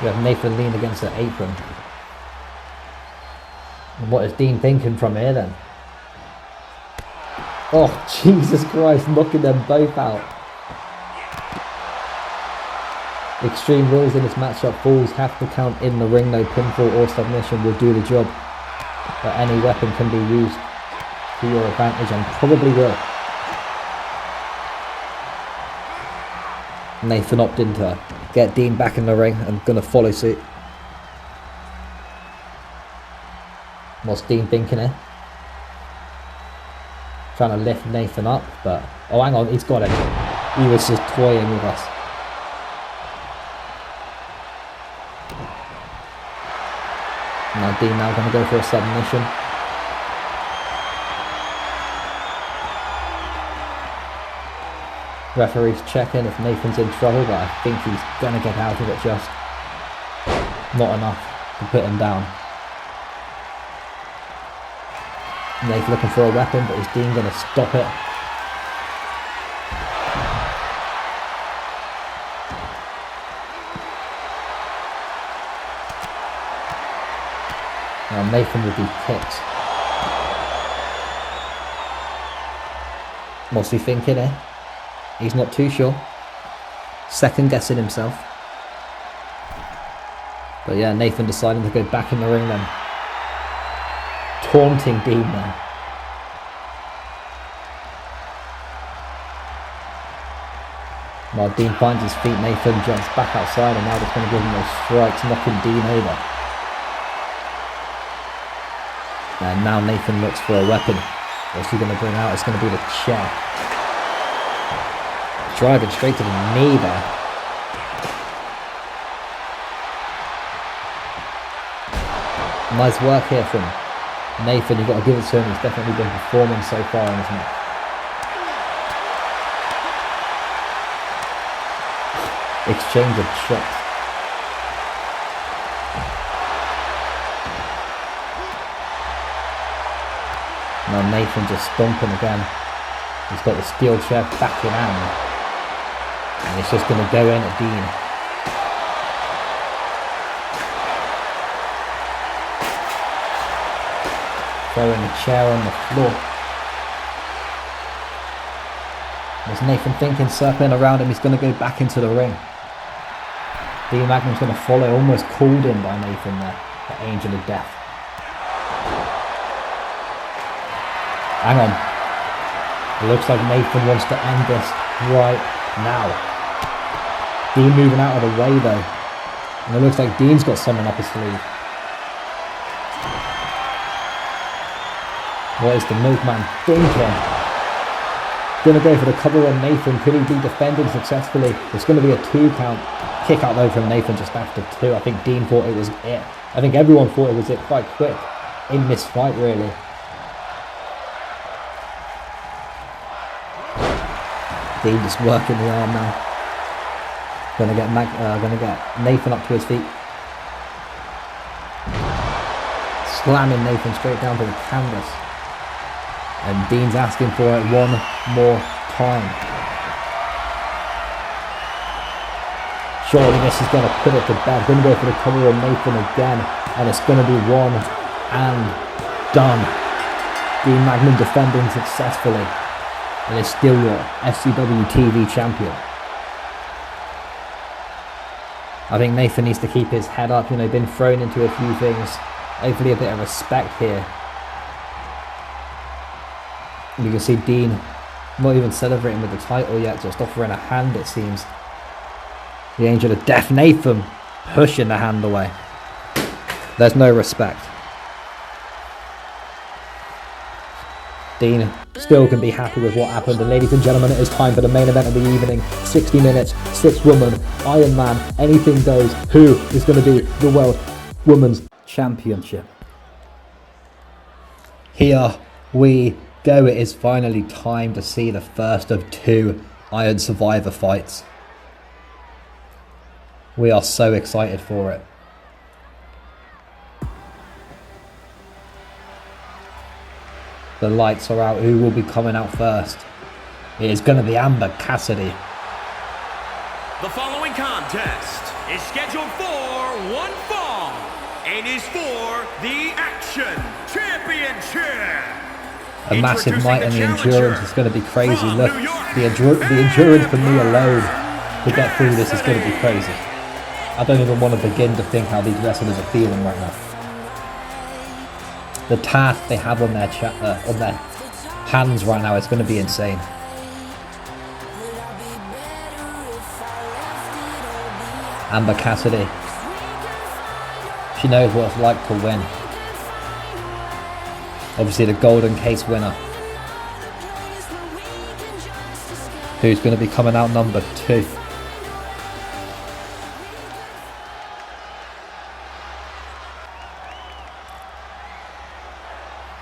We have Nathan lean against the apron. And what is Dean thinking from here then? Oh, Jesus Christ, knocking them both out. Extreme rules in this matchup. Falls have to count in the ring, no pinfall or submission will do the job. But any weapon can be used to your advantage and probably will. Nathan opting to get Dean back in the ring and gonna follow suit. What's Dean thinking here? Trying to lift Nathan up, but oh, hang on, he's got it. He was just toying with us. Now Dean now going to go for a submission. Referee's checking if Nathan's in trouble, but I think he's going to get out of it just. Not enough to put him down. Nathan looking for a weapon, but is Dean going to stop it? Now Nathan will be kicked. What's he thinking here? He's not too sure. Second guessing himself. But yeah, Nathan deciding to go back in the ring then. Taunting Dean there. While Dean finds his feet, Nathan jumps back outside and now just going to give him those strikes, knocking Dean over. And now Nathan looks for a weapon. What's he going to bring out? It's going to be the chair. Driving straight to the knee there. Nice work here from Nathan. You've got to give it to him. He's definitely been performing so far in this match. Exchange of shots. Now Nathan just stomping again. He's got the steel chair back in hand. And it's just going to go in at Dean. Throwing the chair on the floor. There's Nathan thinking, circling around him. He's going to go back into the ring. Dean Magnum's going to follow, almost called in by Nathan there. The Angel of Death. Hang on. It looks like Nathan wants to end this right now. Dean moving out of the way though. And it looks like Dean's got something up his sleeve. What is the Milkman thinking? Gonna go for the cover on Nathan. Could he be defending successfully? It's gonna be a 2 count. Kick out though from Nathan just after 2. I think Dean thought it was it. I think everyone thought it was it quite quick in this fight really. Dean just working the arm now. Gonna get Nathan up to his feet. Slamming Nathan straight down to the canvas. And Dean's asking for it one more time. Surely this is gonna put it to bed. Gonna go for the cover on Nathan again. And it's gonna be one and done. Dean Magnum defending successfully. And is still your SCW TV champion. I think Nathan needs to keep his head up, been thrown into a few things. Hopefully a bit of respect here. You can see Dean not even celebrating with the title yet, just offering a hand, it seems. The Angel of Death, Nathan, pushing the hand away. There's no respect. Dean still can be happy with what happened. And ladies and gentlemen, it is time for the main event of the evening. 60 minutes, 6-woman, Iron Man, anything goes. Who is going to be the World Women's Championship? Here we go. It is finally time to see the first of 2 Iron Survivor fights. We are so excited for it. The lights are out. Who will be coming out first? It is going to be Amber Cassidy. The following contest is scheduled for one fall and is for the Action Championship. A massive night, and the endurance is going to be crazy. Look, the endurance for me alone to get through this is going to be crazy. I don't even want to begin to think how these wrestlers are feeling right now. The task they have on their hands right now is going to be insane. Amber Cassidy. She knows what it's like to win. Obviously the Golden Case winner. Who's going to be coming out number 2?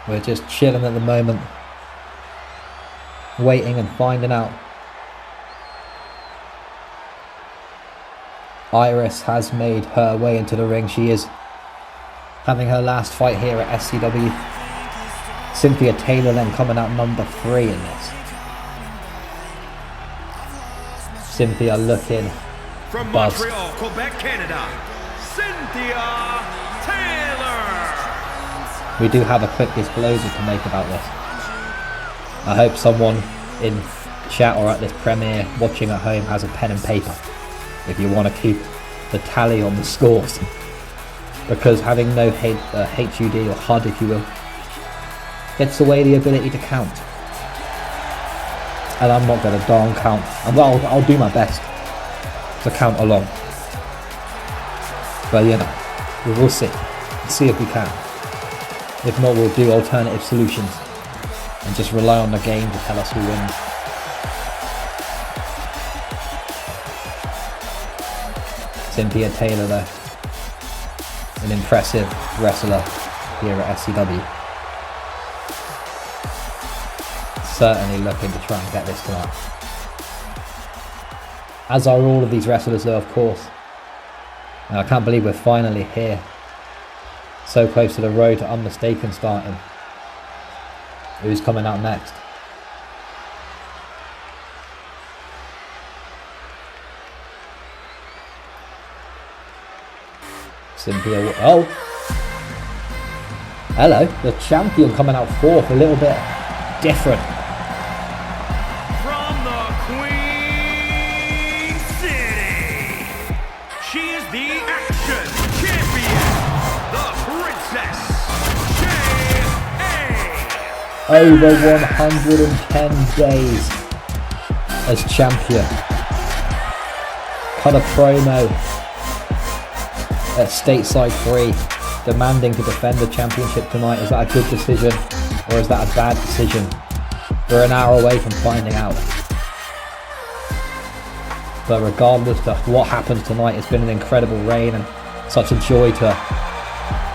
We're just chilling at the moment, waiting and finding out. Iris has made her way into the ring. She is having her last fight here at SCW. Cynthia Taylor then coming out number 3 in this. Cynthia looking From buzzed. Montreal, Quebec, Canada, Cynthia Taylor. We do have a quick disclosure to make about this. I hope someone in chat or at this premiere watching at home has a pen and paper if you want to keep the tally on the scores, because having no HUD or HUD, if you will, gets away the ability to count, and I'm not going to darn count. Well, I'll do my best to count along, but you know, we will see if we can. If not, we'll do alternative solutions and just rely on the game to tell us who wins. Cynthia Taylor though, an impressive wrestler here at SCW. Certainly looking to try and get this tonight. As are all of these wrestlers though, of course. And I can't believe we're finally here. So close to the road to Unmistaken starting. Who's coming out next? Cynthia. Oh! Hello, the champion coming out 4th, a little bit different. From the Queen City, she is the Action Champion, the Princess Shane. Over 110 days as champion. Cut a promo at Stateside 3, demanding to defend the championship tonight. Is that a good decision or is that a bad decision? We're an hour away from finding out. But regardless of what happens tonight, it's been an incredible reign and such a joy to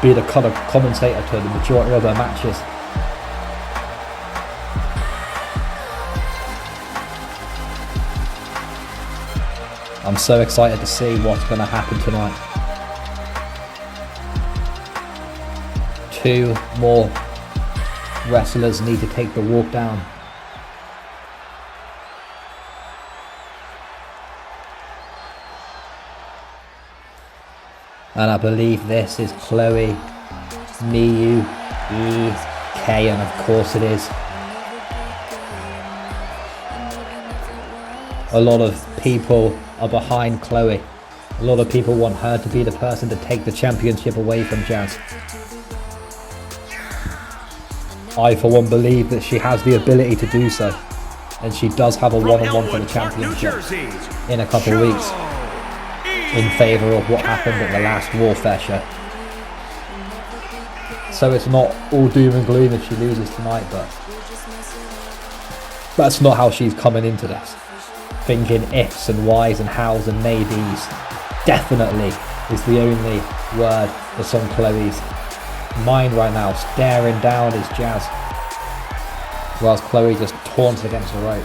be the color commentator to the majority of our matches. I'm so excited to see what's going to happen tonight. 2 more wrestlers need to take the walk down. And I believe this is Chloe, Miyu, EK, and of course it is. A lot of people are behind Chloe. A lot of people want her to be the person to take the championship away from Jazz. I for one believe that she has the ability to do so, and she does have a one-on-one for the championship in a couple of weeks in favour of what happened at the last Warfare show. So it's not all doom and gloom if she loses tonight, but that's not how she's coming into this. Thinking ifs and whys and hows and maybes. Definitely is the only word that's on Chloe's mind right now. Staring down is Jazz, whilst Chloe just taunts against the rope.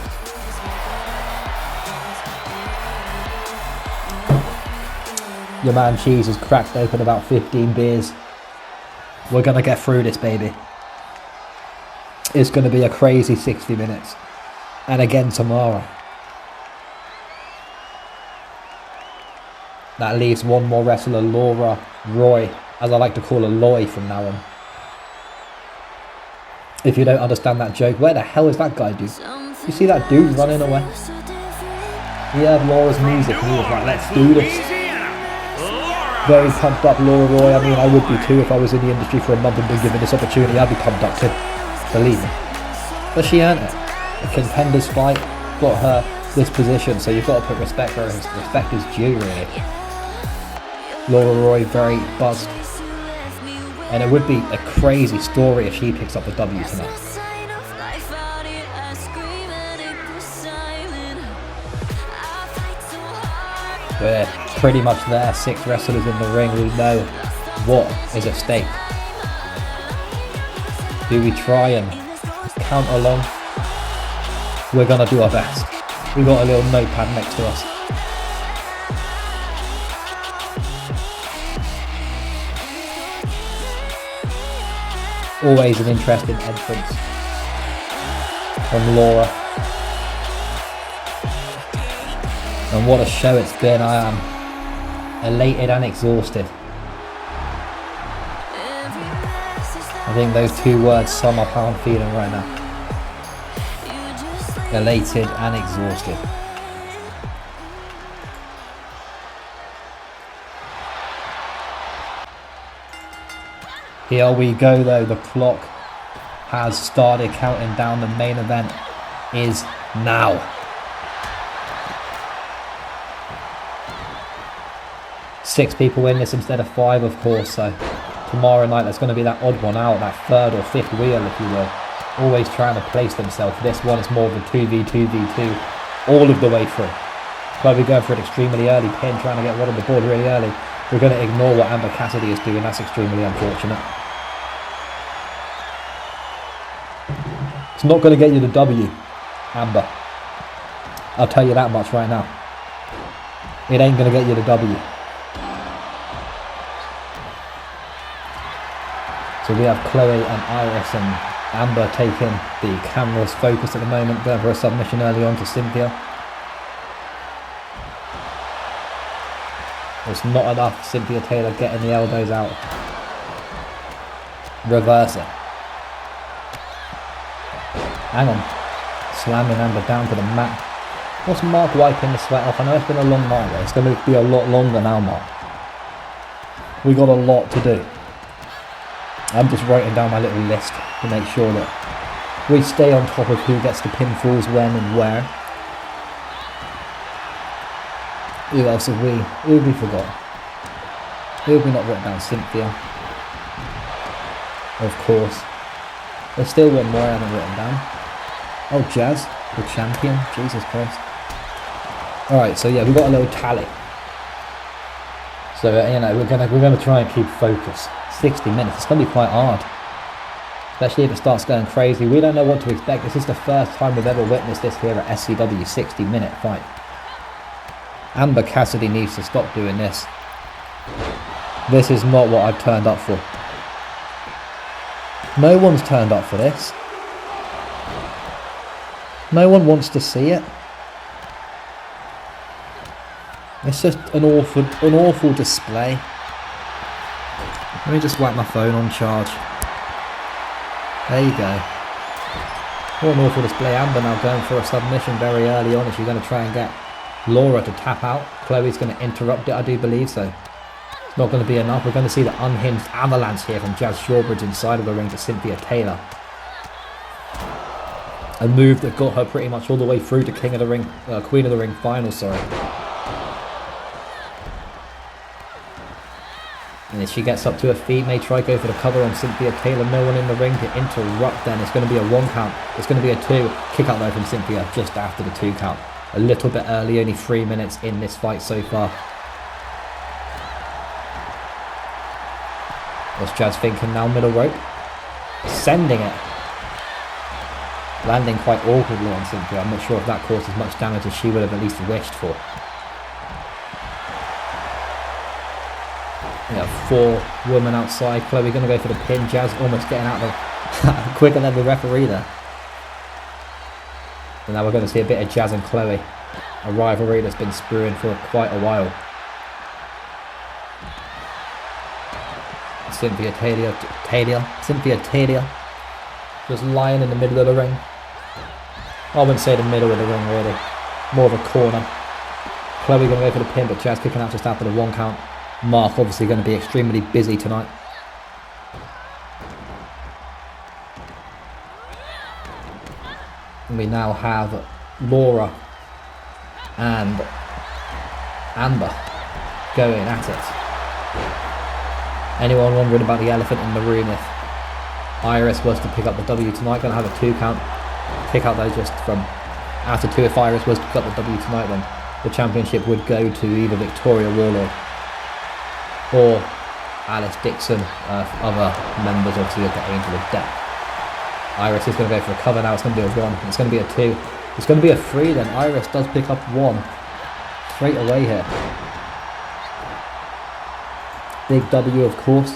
Your man Cheese has cracked open about 15 beers. We're gonna get through this, baby. It's gonna be a crazy 60 minutes. And again tomorrow. That leaves one more wrestler, Laura Roy, as I like to call her Loy from now on. If you don't understand that joke, where the hell is that guy, dude? You see that dude running away? He heard Laura's music and he was like, let's do this. Very pumped up Laura Roy. I mean, I would be too if I was in the industry for a month and been given this opportunity. I'd be pumped up too, believe me. But she earned it. A contender's fight got her this position, so you've got to put respect where respect is due, really. Laura Roy very buzzed, and it would be a crazy story if she picks up the W tonight. We're pretty much there, 6 wrestlers in the ring. We know what is at stake. Do we try and count along? We're gonna do our best. We got a little notepad next to us. Always an interesting entrance from Laura. And what a show it's been. I am elated and exhausted. I think those 2 words sum up how I'm feeling right now. Elated and exhausted. Here we go though, the clock has started counting down. The main event is now. Six people in this instead of 5, of course, so tomorrow night there's going to be that odd one out, that 3rd or 5th wheel, if you will. Always trying to place themselves. This one is more of a 2v2v2 all of the way through. Chloe going for an extremely early pin, trying to get one on the board really early. We're going to ignore what Amber Cassidy is doing. That's extremely unfortunate. It's not going to get you the W, Amber. I'll tell you that much right now. It ain't going to get you the W. So we have Chloe and Iris and Amber taking the camera's focus at the moment, going for a submission early on to Cynthia. It's not enough. Cynthia Taylor getting the elbows out. Reverse it. Hang on. Slamming Amber down to the mat. What's Mark wiping the sweat off? I know it's been a long night, but it's going to be a lot longer now, Mark. We got a lot to do. I'm just writing down my little list to make sure that we stay on top of who gets the pinfalls when and where. Who else have we? Who have we forgot? Who have we not written down? Cynthia. Of course. There's still one more I haven't written down. Oh, Jazz, the champion. Jesus Christ. Alright, so yeah, we've got a little tally. So, you know, we're gonna try and keep focus. 60 minutes, it's gonna be quite hard. Especially if it starts going crazy. We don't know what to expect. This is the first time we've ever witnessed this here at SCW 60-minute fight. Amber Cassidy needs to stop doing this. This is not what I've turned up for. No one's turned up for this. No one wants to see it. It's just an awful display. Let me just whack my phone on charge. There you go. What an awful display. Amber now going for a submission very early on. Is she going to try and get Laura to tap out? Chloe's going to interrupt it, I do believe so. It's not going to be enough. We're going to see the unhinged avalanche here from Jazz Shawbridge inside of the ring to Cynthia Taylor. A move that got her pretty much all the way through to Queen of the Ring final, sorry. And if she gets up to her feet, may try go for the cover on Cynthia Taylor. No one in the ring to interrupt then. It's going to be a 1 count. It's going to be a 2. Kick out there from Cynthia just after the 2 count. A little bit early, only 3 minutes in this fight so far. What's Jazz thinking now? Middle rope. Sending it. Landing quite awkwardly on Cynthia. I'm not sure if that caused as much damage as she would have at least wished for. Yeah, 4 women outside. Chloe going to go for the pin. Jazz almost getting out of quicker than the referee there. And now we're going to see a bit of Jazz and Chloe. A rivalry that's been brewing for quite a while. Cynthia Taylor just lying in the middle of the ring. I wouldn't say the middle of the ring really, more of a corner. Chloe going to go for the pin, but Jazz kicking out just after the 1 count. Mark obviously going to be extremely busy tonight. And we now have Laura and Amber going at it. Anyone wondering about the elephant in the room? If Iris was to pick up the W tonight, going to have a 2 count. Kick out there just from after 2. If Iris was to pick up the W tonight, then the championship would go to either Victoria Warlord or Alice Dixon, other members obviously of the Angel of Death. Iris is going to go for a cover now. It's going to be a 1. It's going to be a 2. It's going to be a 3 then. Iris does pick up 1 straight away here. Big W, of course.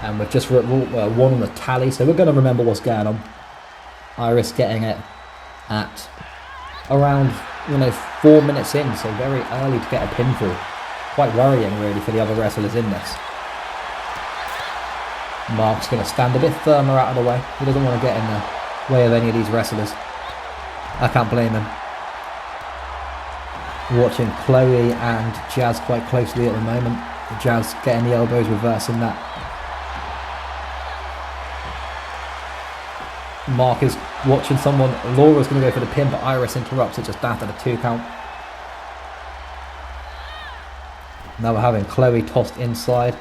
And we're just 1 on the tally, so we're going to remember what's going on. Iris getting it at around 4 minutes in, so very early to get a pinfall. Quite worrying really for the other wrestlers in this. Mark's going to stand a bit firmer out of the way. He doesn't want to get in the way of any of these wrestlers. I can't blame him. Watching Chloe and Jazz quite closely at the moment. Jazz getting the elbows, reversing that. Mark is watching someone. Laura's going to go for the pin, but Iris interrupts it just after the 2 count. Now we're having Chloe tossed inside.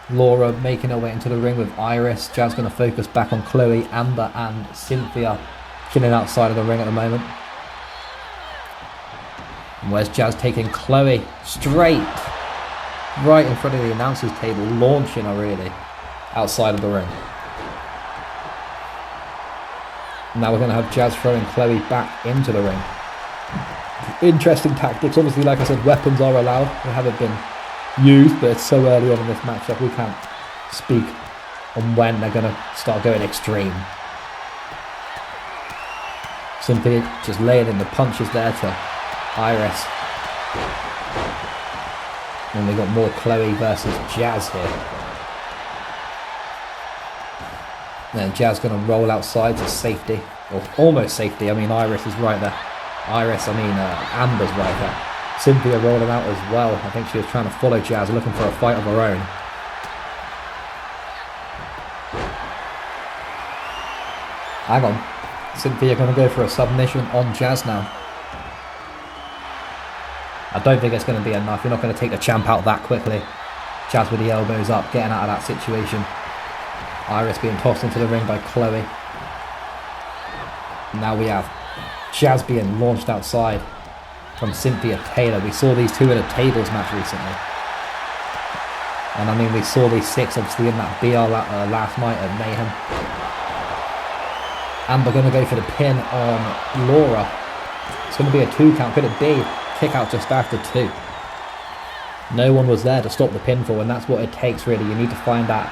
Laura making her way into the ring with Iris. Jazz going to focus back on Chloe, Amber and Cynthia chilling outside of the ring at the moment. And where's Jazz taking Chloe straight right in front of the announcer's table, launching her really outside of the ring. Now we're going to have Jazz throwing Chloe back into the ring. Interesting tactics. Obviously, like I said, weapons are allowed. They haven't been used, but it's so early on in this matchup, we can't speak on when they're going to start going extreme. Simply just laying in the punches there to Iris. And we got more Chloe versus Jazz here. Then Jazz going to roll outside to safety, or almost safety. I mean, Iris is right there. Amber's right there. Cynthia rolling out as well. I think she was trying to follow Jazz, looking for a fight of her own. Hang on. Cynthia going to go for a submission on Jazz now. I don't think it's going to be enough. You're not going to take the champ out that quickly. Jazz with the elbows up, getting out of that situation. Iris being tossed into the ring by Chloe. Now we have Jazz being launched outside from Cynthia Taylor. We saw these two in a tables match recently. And I mean, we saw these 6 obviously in that BR last night at Mayhem. Amber going to go for the pin on Laura. It's going to be a 2 count. Could it be? Kick out just after 2. No one was there to stop the pinfall, and that's what it takes really. You need to find that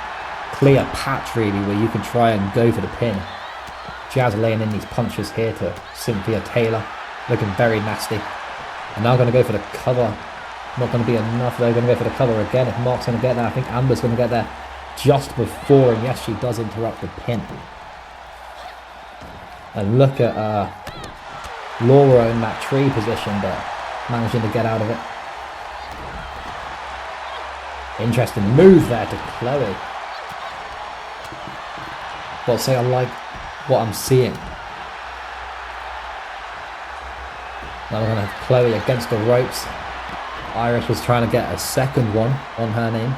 clear patch really where you can try and go for the pin. Jazz laying in these punches here to Cynthia Taylor, looking very nasty. And now going to go for the cover. Not going to be enough. They're going to go for the cover again. If Mark's going to get there, I think Amber's going to get there just before, and yes, she does interrupt the pin. And look at Laura in that tree position, but managing to get out of it. Interesting move there to Chloe. Well, say I like what I'm seeing. Now we're going to have Chloe against the ropes. Iris was trying to get a second one on her name.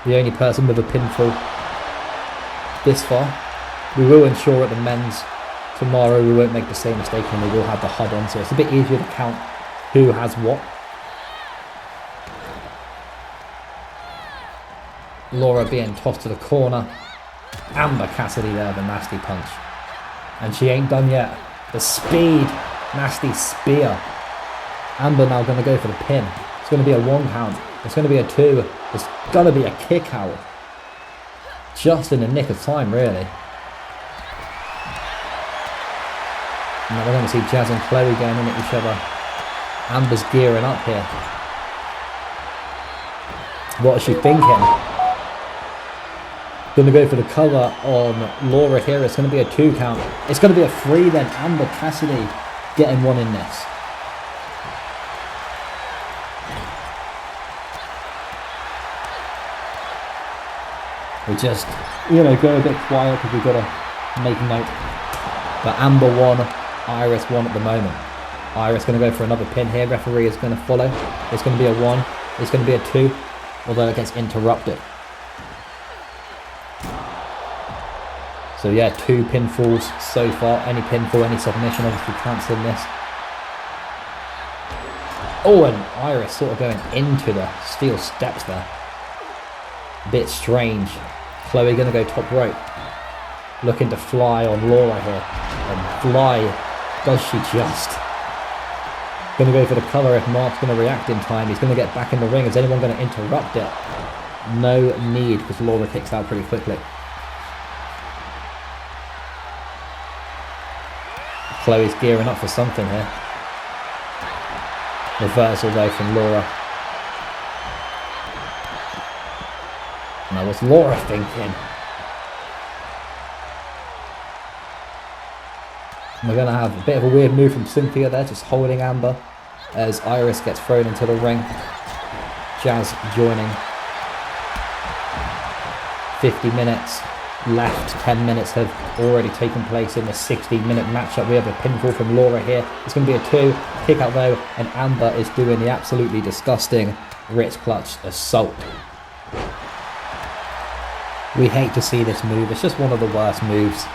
The only person with a pinfall this far. We will ensure at the men's tomorrow we won't make the same mistake and we will have the HUD on, so it's a bit easier to count who has what. Laura being tossed to the corner. Amber Cassidy there, the nasty punch. And she ain't done yet. The speed. Nasty spear. Amber now going to go for the pin. It's going to be a 1 count. It's going to be a 2. It's going to be a kick out. Just in the nick of time, really. Now we're going to see Jazz and Chloe going in at each other. Amber's gearing up here. What is she thinking? Going to go for the cover on Laura here. It's going to be a 2 count. It's going to be a 3 then. Amber Cassidy getting one in this. We just, go a bit quiet because we've got to make note. But Amber 1, Iris 1 at the moment. Iris going to go for another pin here. Referee is going to follow. It's going to be a 1. It's going to be a 2. Although it gets interrupted. So yeah, 2 pinfalls so far. Any pinfall, any submission obviously counts in this. Oh, and Iris sort of going into the steel steps there. Bit strange. Chloe going to go top rope. Looking to fly on Laura here. And fly, does she just. Going to go for the cover if Mark's going to react in time. He's going to get back in the ring. Is anyone going to interrupt it? No need, because Laura kicks out pretty quickly. Chloe's gearing up for something here. Reversal though from Laura. Now what's Laura thinking? We're going to have a bit of a weird move from Cynthia there, just holding Amber as Iris gets thrown into the ring. Jazz joining. 50 minutes left. 10 minutes have already taken place in the 60-minute matchup. We have a pinfall from Laura here. It's going to be a 2. Kick out though, and Amber is doing the absolutely disgusting Ritz clutch assault. We hate to see this move. It's just one of the worst moves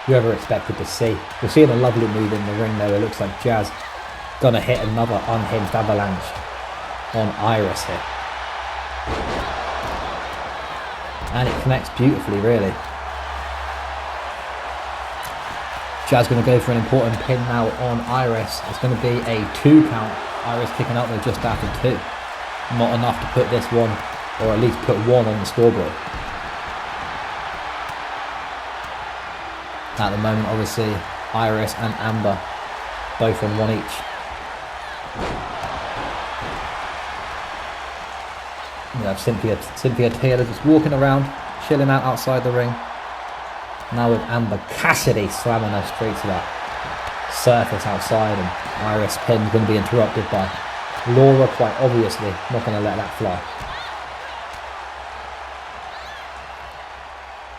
you ever expected to see. We're seeing a lovely move in the ring though. It looks like Jazz gonna hit another unhinged avalanche on Iris here. And it connects beautifully, really. Jazz going to go for an important pin now on Iris. It's going to be a 2 count. Iris kicking out there just after 2. Not enough to put this one, or at least put 1 on the scoreboard. At the moment, obviously, Iris and Amber both on 1 each. We have Cynthia Taylor just walking around, chilling out outside the ring. Now with Amber Cassidy slamming her straight to that surface outside, and Iris pin's going to be interrupted by Laura, quite obviously not going to let that fly.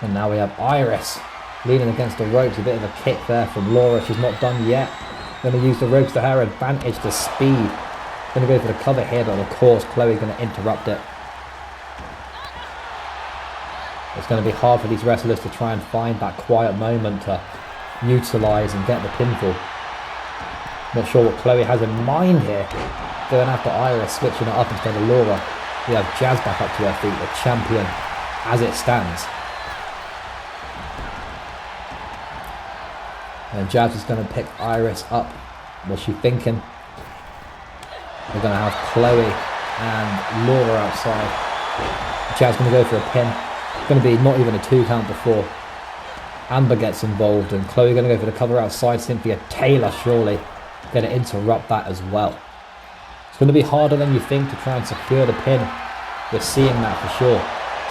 And now we have Iris leaning against the ropes. A bit of a kick there from Laura. She's not done yet. Going to use the ropes to her advantage, the speed. Going to go for the cover here, but of course Chloe's going to interrupt it. It's going to be hard for these wrestlers to try and find that quiet moment to utilise and get the pinfall. Not sure what Chloe has in mind here. Going after Iris, switching it up instead of Laura. We have Jazz back up to her feet, the champion as it stands. And Jazz is going to pick Iris up. What's she thinking? We're going to have Chloe and Laura outside. Jazz going to go for a pin. Going to be not even a 2 count before Amber gets involved, and Chloe going to go for the cover outside. Cynthia Taylor surely going to interrupt that as well. It's going to be harder than you think to try and secure the pin. We're seeing that for sure.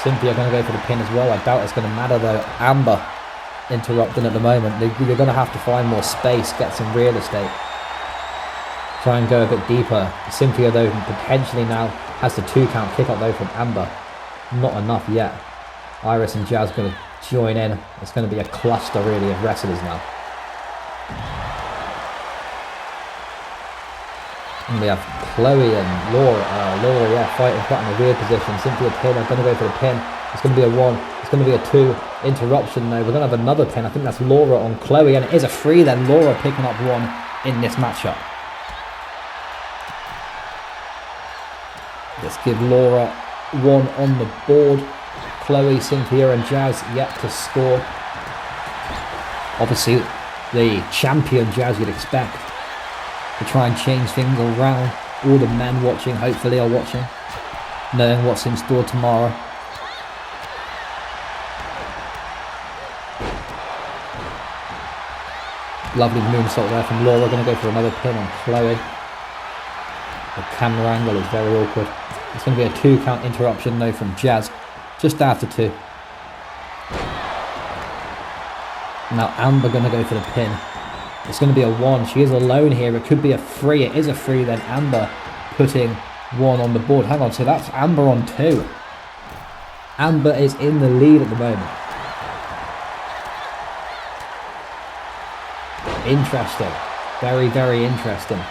Cynthia going to go for the pin as well. I doubt it's going to matter though. Amber interrupting at the moment. You're going to have to find more space, get some real estate, try and go a bit deeper. Cynthia though potentially now has the 2 count kick up though from Amber. Not enough yet. Iris and Jazz going to join in. It's going to be a cluster really of wrestlers now. And we have Chloe and Laura, yeah, fighting quite in a weird position. Cynthia Taylor going to go for the pin. It's going to be a 1. It's going to be a 2. Interruption though. We're going to have another pin. I think that's Laura on Chloe, and it is a 3 then. Laura picking up 1 in this matchup. Let's give Laura 1 on the board. Chloe, Cynthia and Jazz yet to score. Obviously the champion Jazz you'd expect to try and change things around. All the men watching hopefully are watching, knowing what's in store tomorrow. Lovely moonsault there from Laura. Going to go for another pin on Chloe. The camera angle is very awkward. It's going to be a 2 count interruption though from Jazz. Just after 2. Now Amber going to go for the pin. It's going to be a 1. She is alone here. It could be a 3. It is a 3 then. Amber putting 1 on the board. Hang on, so that's Amber on 2. Amber is in the lead at the moment. Interesting. Very, very interesting.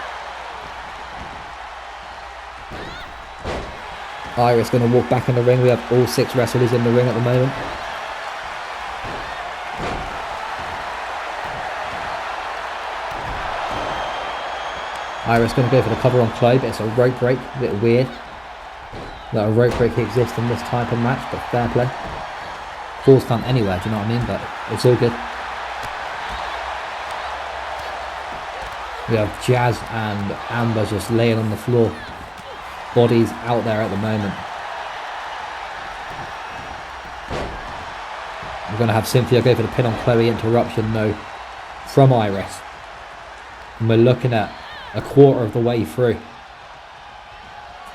Iris going to walk back in the ring. We have all 6 wrestlers in the ring at the moment. Iris going to go for the cover on Chloe, but it's a rope break. A bit weird that a rope break exists in this type of match, but fair play. Falls count anywhere, do you know what I mean? But it's all good. We have Jazz and Amber just laying on the floor. Bodies out there at the moment. We're going to have Cynthia go for the pin on Chloe. Interruption though from Iris. And we're looking at a quarter of the way through.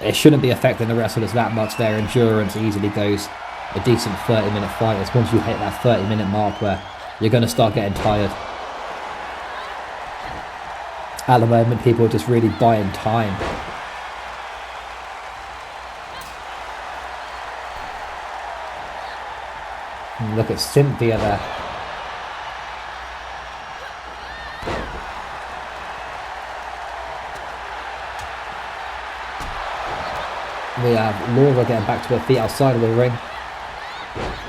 It shouldn't be affecting the wrestlers that much. Their endurance easily goes a decent 30-minute fight. It's once you hit that 30-minute mark where you're going to start getting tired. At the moment, people are just really buying time. And look at Cynthia there. We have Laura getting back to her feet outside of the ring.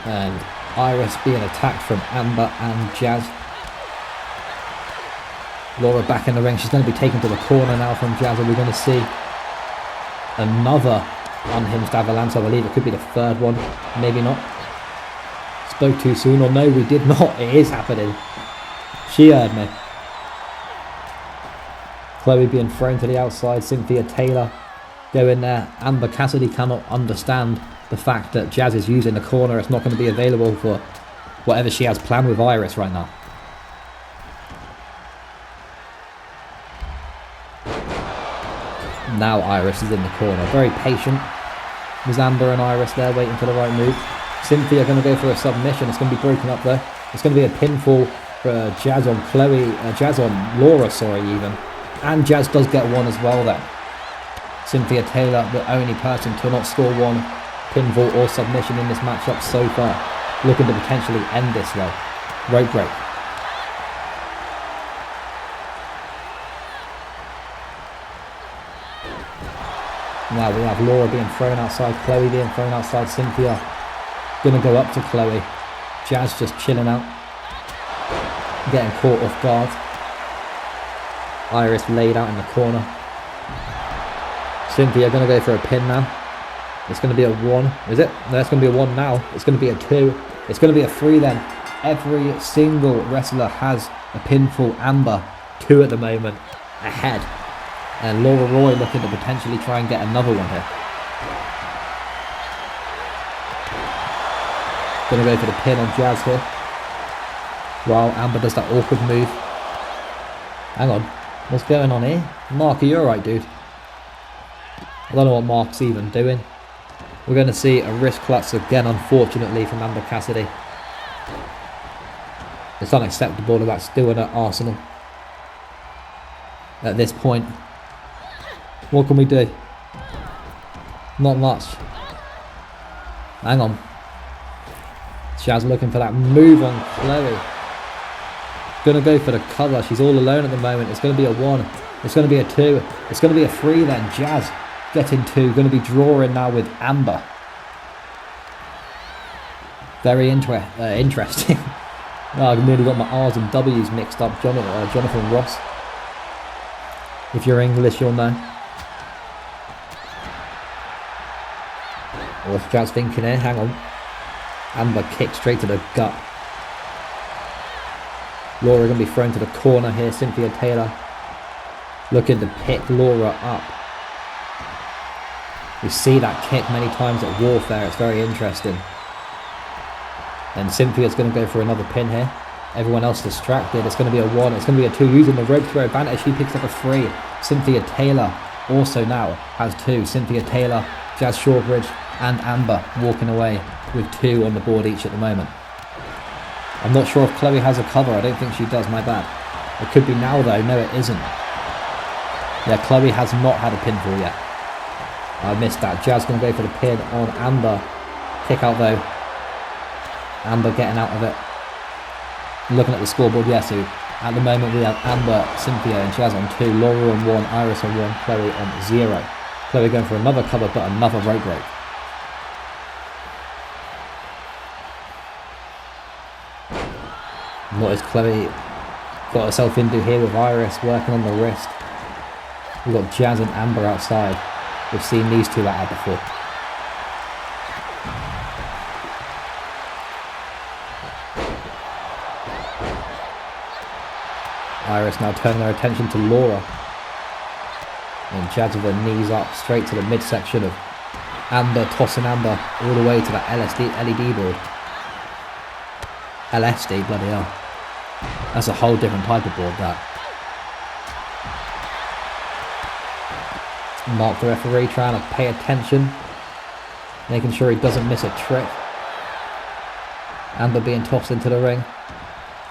And Iris being attacked from Amber and Jazz. Laura back in the ring. She's going to be taken to the corner now from Jazz. Are we going to see another unhinged avalanche? I believe it could be the 3rd one. Maybe not. Spoke too soon, or no, we did not. It is happening. She heard me. Chloe being thrown to the outside. Cynthia Taylor going there. Amber Cassidy cannot understand the fact that Jazz is using the corner. It's not going to be available for whatever she has planned with Iris right now. Now Iris is in the corner. Very patient. There's Amber and Iris there waiting for the right move. Cynthia going to go for a submission. It's going to be broken up there. It's going to be a pinfall for Jazz on Chloe. Jazz on Laura, sorry, even. And Jazz does get 1 as well there. Cynthia Taylor, the only person to not score 1 pinfall or submission in this matchup so far. Looking to potentially end this though. Rope break. Now we have Laura being thrown outside, Chloe being thrown outside, Cynthia gonna go up to Chloe. Jazz just chilling out, getting caught off guard. Iris laid out in the corner. Cynthia gonna go for a pin now. It's gonna be a 1, is it? No, it's gonna be a 1 now. It's gonna be a 2. It's gonna be a 3 then. Every single wrestler has a pinfall. Amber 2 at the moment, ahead. And Laura Roy looking to potentially try and get another one here. Gonna go for the pin on Jazz here. While Amber does that awkward move. Hang on. What's going on here? Mark, are you alright, dude? I don't know what Mark's even doing. We're going to see a wrist clutch again, unfortunately, from Amber Cassidy. It's unacceptable that that's still in her arsenal at this point. What can we do? Not much. Hang on. Jazz looking for that move on Chloe. Gonna go for the cover. She's all alone at the moment. It's gonna be a 1. It's gonna be a 2. It's gonna be a 3 then. Jazz getting 2. Gonna be drawing now with Amber. Very interesting. Oh, I've nearly got my R's and W's mixed up. Jonathan Ross. If you're English, you'll know. What's Jazz thinking here? Hang on. Amber kick straight to the gut. Laura going to be thrown to the corner here. Cynthia Taylor looking to pick Laura up. We see that kick many times at Warfare. It's very interesting. And Cynthia's going to go for another pin here. Everyone else distracted. It's going to be a 1. It's going to be a 2. Using the rope to her advantage. She picks up a 3. Cynthia Taylor also now has 2. Cynthia Taylor, Jazz Shawbridge and Amber walking away with 2 on the board each at the moment. I'm not sure if Chloe has a cover. I don't think she does, my bad. It could be now though. No, it isn't. Yeah, Chloe has not had a pinfall yet. I missed that. Jazz going to go for the pin on Amber. Kick out though. Amber getting out of it. Looking at the scoreboard, yeah, so at the moment we have Amber, Cynthia and Jazz on 2, Laura on 1, Iris on 1, Chloe on 0. Chloe going for another cover but another rope break. What has Chloe got herself into here with Iris working on the wrist? We've got Jazz and Amber outside. We've seen these two at it before. Iris now turning her attention to Laura. And Jazz with her knees up straight to the midsection of Amber, tossing Amber all the way to that LED board. LSD, bloody hell. That's a whole different type of board, that. Mark the referee trying to pay attention. Making sure he doesn't miss a trick. Amber being tossed into the ring.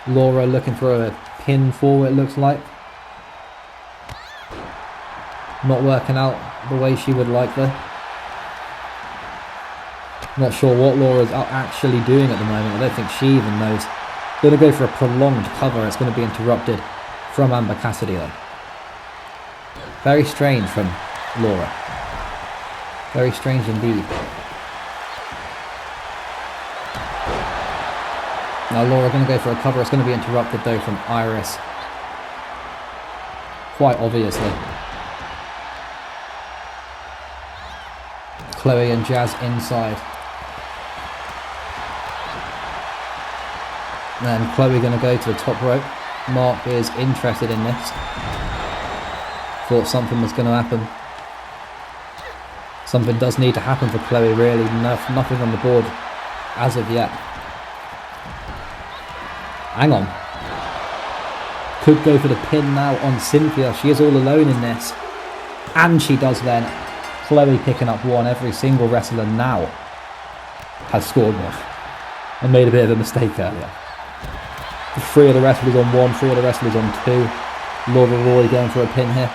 Laura looking for a pin fall, it looks like. Not working out the way she would like though. Not sure what Laura's actually doing at the moment. I don't think she even knows. Going to go for a prolonged cover. It's going to be interrupted from Amber Cassidy though. Very strange from Laura. Very strange indeed. Now Laura going to go for a cover. It's going to be interrupted though from Iris. Quite obviously. Chloe and Jazz inside. And Chloe going to go to the top rope. Mark is interested in this. Thought something was going to happen. Something does need to happen for Chloe really. Nothing on the board as of yet. Hang on. Could go for the pin now on Cynthia. She is all alone in this. And she does then. Chloe picking up 1. Every single wrestler now has scored 1. And made a bit of a mistake earlier. 3 of the wrestlers on 1, 3 of the wrestlers on 2. Lorelei going for a pin here.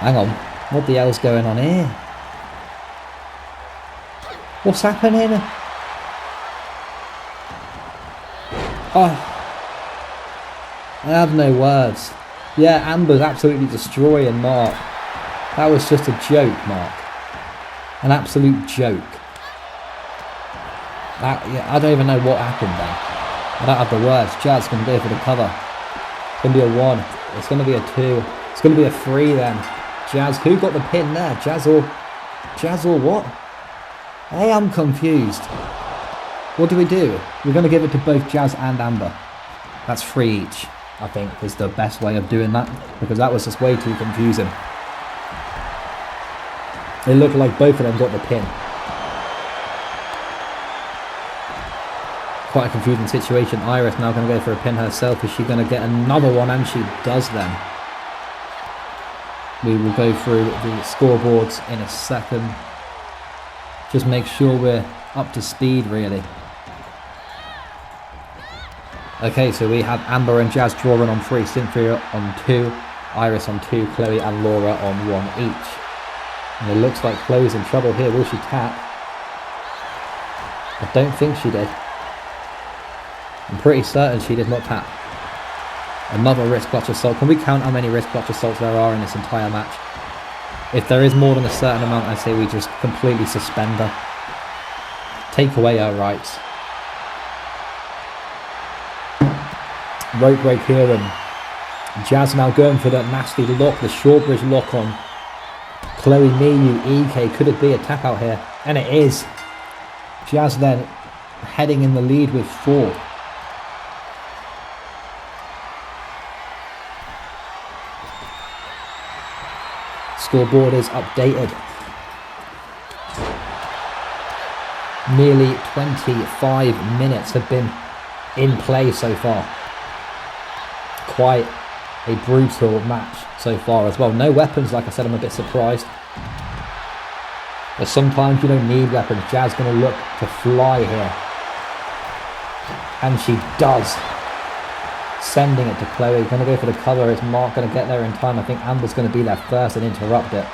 Hang on. What the hell's going on here? What's happening? Oh, I have no words. Yeah, Amber's absolutely destroying Mark. That was just a joke, Mark. An absolute joke. I don't even know what happened there. I don't have the words. Jazz can go for the cover. It's going to be a 1. It's going to be a 2. It's going to be a 3 then. Jazz, who got the pin there? Jazz or what? Hey, I'm confused. What do we do? We're going to give it to both Jazz and Amber. That's 3 each, I think, is the best way of doing that. Because that was just way too confusing. It looked like both of them got the pin. Quite a confusing situation. Iris now going to go for a pin herself. Is she going to get another one? And she does then. We will go through the scoreboards in a second. Just make sure we're up to speed really. Okay, so we have Amber and Jazz drawing on 3, Cynthia on 2, Iris on 2, Chloe and Laura on 1 each. And it looks like Chloe's in trouble here. Will she tap? I don't think she did. I'm pretty certain she did not tap. Another wrist clutch assault. Can we count how many wrist clutch assaults there are in this entire match? If there is more than a certain amount, I say we just completely suspend her. Take away her rights. Rope break here, and Jazz now going for that nasty lock, the short bridge lock on Chloe Miyu EK. Could it be a tap out here? And it is. Jazz then heading in the lead with 4. Scoreboard is updated. Nearly 25 minutes have been in play so far. Quite a brutal match so far as well. No weapons, like I said, I'm a bit surprised. But sometimes you don't need weapons. Jazz going to look to fly here. And she does. Sending it to Chloe. Going to go for the cover. Is Mark going to get there in time? I think Amber's going to be there first and interrupt it.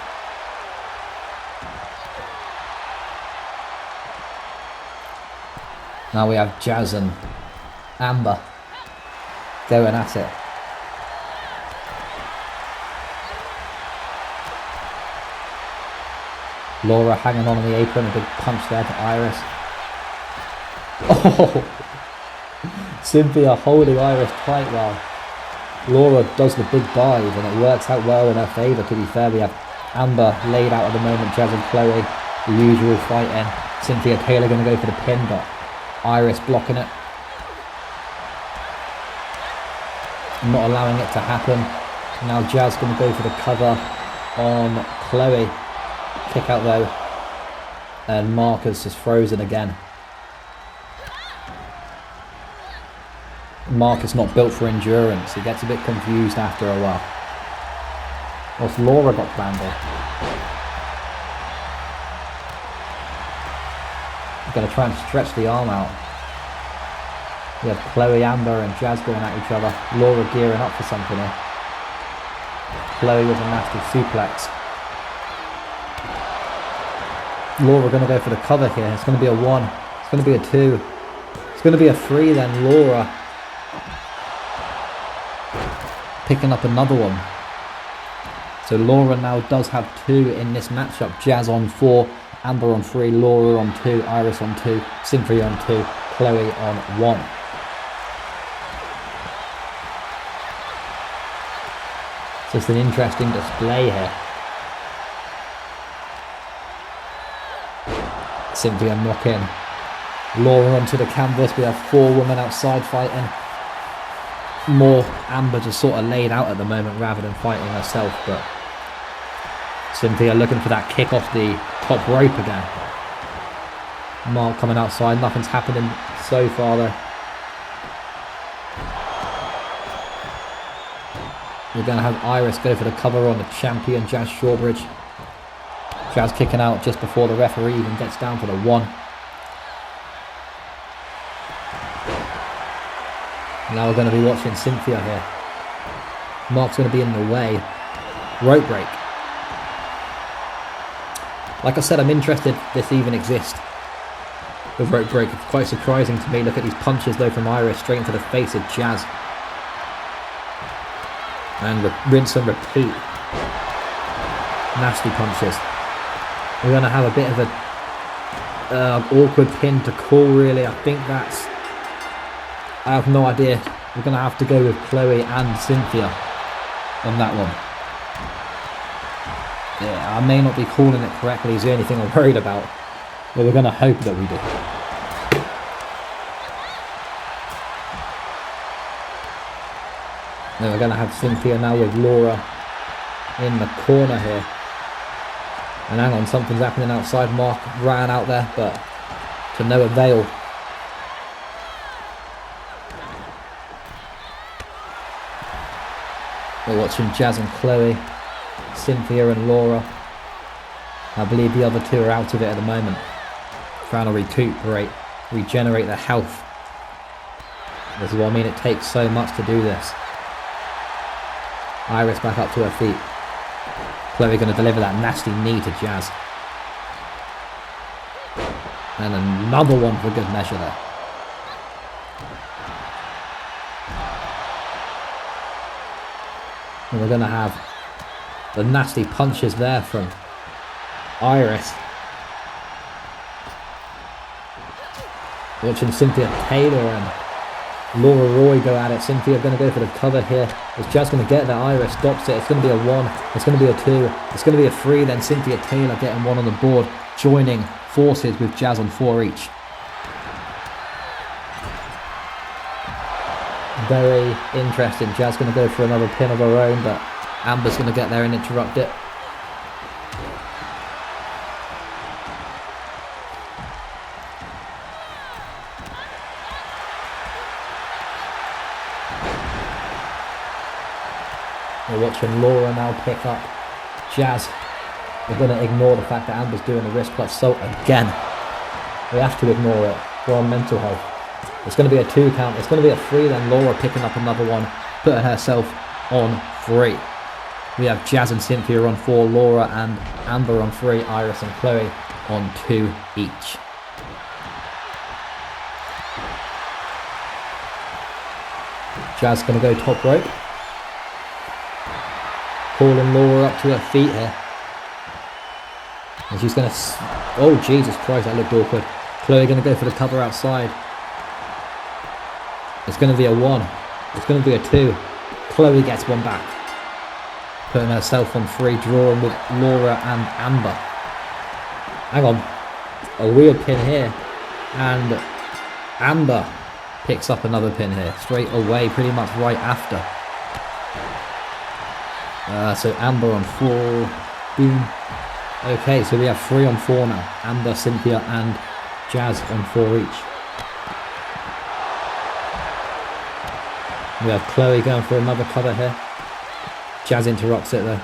Now we have Jazz and Amber going at it. Laura hanging on the apron, a big punch there to Iris. Oh! Cynthia holding Iris tight while Laura does the big dive, and it works out well in her favour, to be fair. We have Amber laid out at the moment, Jazz and Chloe, the usual fighting. Cynthia Taylor going to go for the pin, but Iris blocking it. Not allowing it to happen. Now Jazz going to go for the cover on Chloe. Kick out though, and Marcus is frozen again. Marcus not built for endurance. He gets a bit confused after a while. What's Laura got planned here? He's going to try and stretch the arm out. We have Chloe, Amber and Jazz going at each other. Laura gearing up for something here. Chloe with a nasty suplex. Laura going to go for the cover here. It's going to be a 1. It's going to be a 2. It's going to be a 3 then. Laura picking up another one. So Laura now does have 2 in this matchup. Jazz on 4, Amber on 3, Laura on 2, Iris on 2, Cynthia on 2, Chloe on 1. So it's an interesting display here. Cynthia knock in. Laura onto the canvas. We have 4 women outside fighting. More Amber just sort of laid out at the moment rather than fighting herself, but Cynthia looking for that kick off the top rope again. Mark coming outside. Nothing's happening so far though. We're going to have Iris go for the cover on the champion, Jazz Shawbridge. Jazz kicking out just before the referee even gets down to the 1. Now we're going to be watching Cynthia here. Mark's going to be in the way. Rope break. Like I said, I'm interested this even exists. The rope break. It's quite surprising to me. Look at these punches though from Iris straight into the face of Jazz. And rinse and repeat. Nasty punches. We're going to have a bit of a awkward pin to call really. I think that's... I have no idea. We're going to have to go with Chloe and Cynthia on that one. Yeah, I may not be calling it correctly is the only thing I'm worried about. But we're going to hope that we do. Then we're going to have Cynthia now with Laura in the corner here. And hang on, something's happening outside. Mark ran out there, but to no avail. We're watching Jazz and Chloe, Cynthia and Laura. I believe the other 2 are out of it at the moment. Trying to regenerate their health. This is what I mean, it takes so much to do this. Iris back up to her feet. Chloe going to deliver that nasty knee to Jazz. And another one for good measure there. And we're going to have the nasty punches there from Iris. Watching Cynthia Taylor and Laura Roy go at it. Cynthia going to go for the cover here. Is Jazz going to get there? Iris stops it. It's going to be a 1. It's going to be a 2. It's going to be a 3. Then Cynthia Taylor getting 1 on the board. Joining forces with Jazz on 4 each. Very interesting. Jazz going to go for another pin of her own, but Amber's going to get there and interrupt it. We're watching Laura now pick up Jazz. We're going to ignore the fact that Amber's doing the wrist clutch. So again, we have to ignore it for our mental health. It's going to be a 2 count. It's going to be a 3. Then Laura picking up another one, putting herself on 3. We have Jazz and Cynthia on 4, Laura and Amber on 3, Iris and Chloe on 2 each. Jazz going to go top rope. Calling Laura up to her feet here. And she's going to... Oh, Jesus Christ, that looked awkward. Chloe going to go for the cover outside. It's going to be a 1. It's going to be a 2. Chloe gets one back. Putting herself on 3, drawing with Laura and Amber. Hang on. A weird pin here. And Amber picks up another pin here. Straight away, pretty much right after. So Amber on 4. Boom. Okay, so we have 3 on 4 now. Amber, Cynthia and Jazz on 4 each. We have Chloe going for another cover here. Jazz interrupts it though.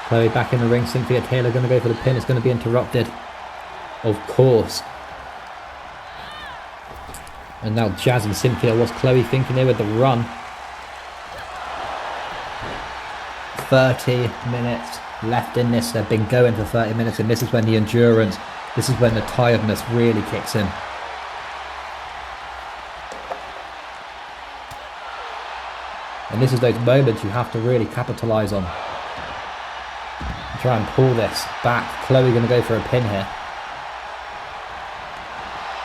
Chloe back in the ring. Cynthia Taylor going to go for the pin. It's going to be interrupted. Of course. And now Jazz and Cynthia. What's Chloe thinking here with the run? 30 minutes left in this. They've been going for 30 minutes, and this is when the endurance, this is when the tiredness really kicks in. And this is those moments you have to really capitalize on. Try and pull this back. Chloe going to go for a pin here.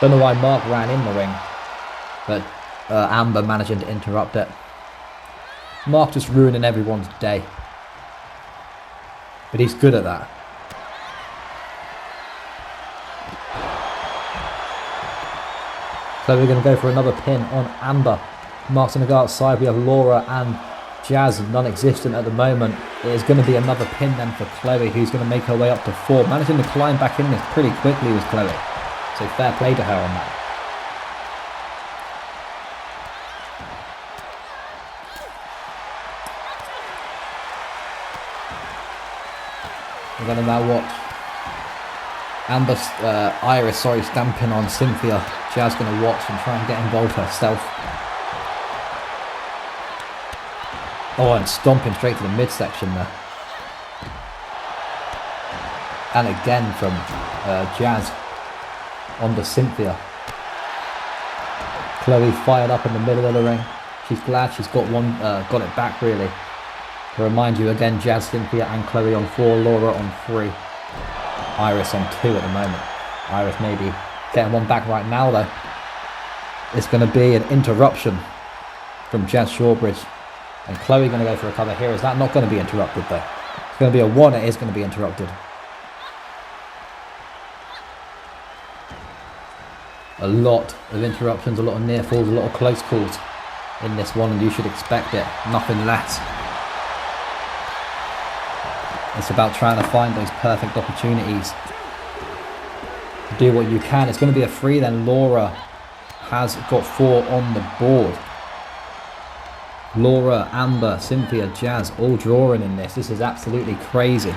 Don't know why Mark ran in the ring, but Amber managing to interrupt it. Mark just ruining everyone's day. But he's good at that. So we're going to go for another pin on Amber. Mark's going to go outside. We have Laura and Jazz, non-existent at the moment. It is going to be another pin then for Chloe, who's going to make her way up to 4. Managing to climb back in this pretty quickly was Chloe. So fair play to her on that. We're going to now watch Iris, stamping on Cynthia. Jazz going to watch and try and get involved herself. Oh, and stomping straight to the midsection there. And again from Jazz onto Cynthia. Chloe fired up in the middle of the ring. She's glad she's got it back really. To remind you again, Jazz, Cynthia and Chloe on 4, Laura on 3, Iris on 2 at the moment. Iris maybe getting one back right now though. It's going to be an interruption from Jazz Shawbridge. And Chloe going to go for a cover here. Is that not going to be interrupted though? It's going to be a 1, it is going to be interrupted. A lot of interruptions, a lot of near falls, a lot of close calls in this one, and you should expect it, nothing less. It's about trying to find those perfect opportunities to do what you can. It's going to be a 3 then. Laura has got 4 on the board. Laura, Amber, Cynthia, Jazz all drawing in this. This is absolutely crazy.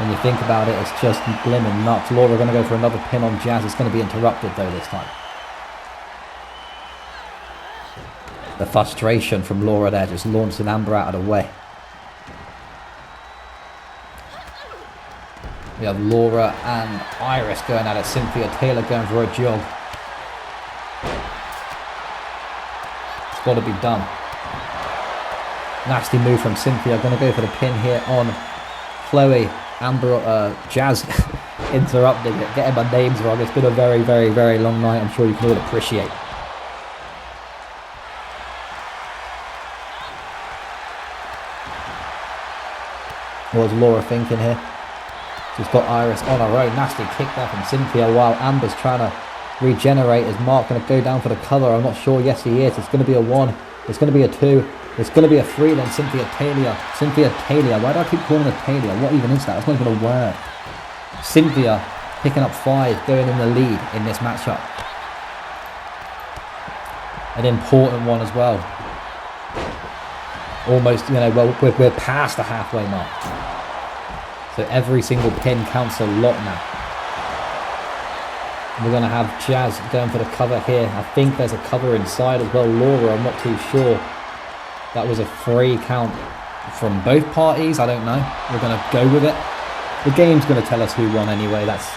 When you think about it, it's just blimmin' nuts. Laura going to go for another pin on Jazz. It's going to be interrupted though this time. The frustration from Laura there, just launching Amber out of the way. We have Laura and Iris going at it. Cynthia Taylor going for a jog. It's got to be done. Nasty move from Cynthia. Going to go for the pin here on Chloe. Amber, Jazz interrupting it. Getting my names wrong. It's been a very, very, very long night. I'm sure you can all appreciate. What's Laura thinking here? She's got Iris on her own. Nasty kick there from Cynthia while Amber's trying to regenerate. Is Mark going to go down for the cover? I'm not sure. Yes, he is. It's going to be a 1. It's going to be a 2. It's going to be a 3 then. Cynthia Taylor. Why do I keep calling her Taylor? What even is that? That's not even a word. Cynthia picking up 5, going in the lead in this matchup. An important one as well. Almost, you know, well, we're past the halfway mark. So every single pin counts a lot now. We're going to have Jazz going for the cover here. I think there's a cover inside as well. Laura, I'm not too sure. That was a 3 count from both parties. I don't know. We're going to go with it. The game's going to tell us who won anyway. That's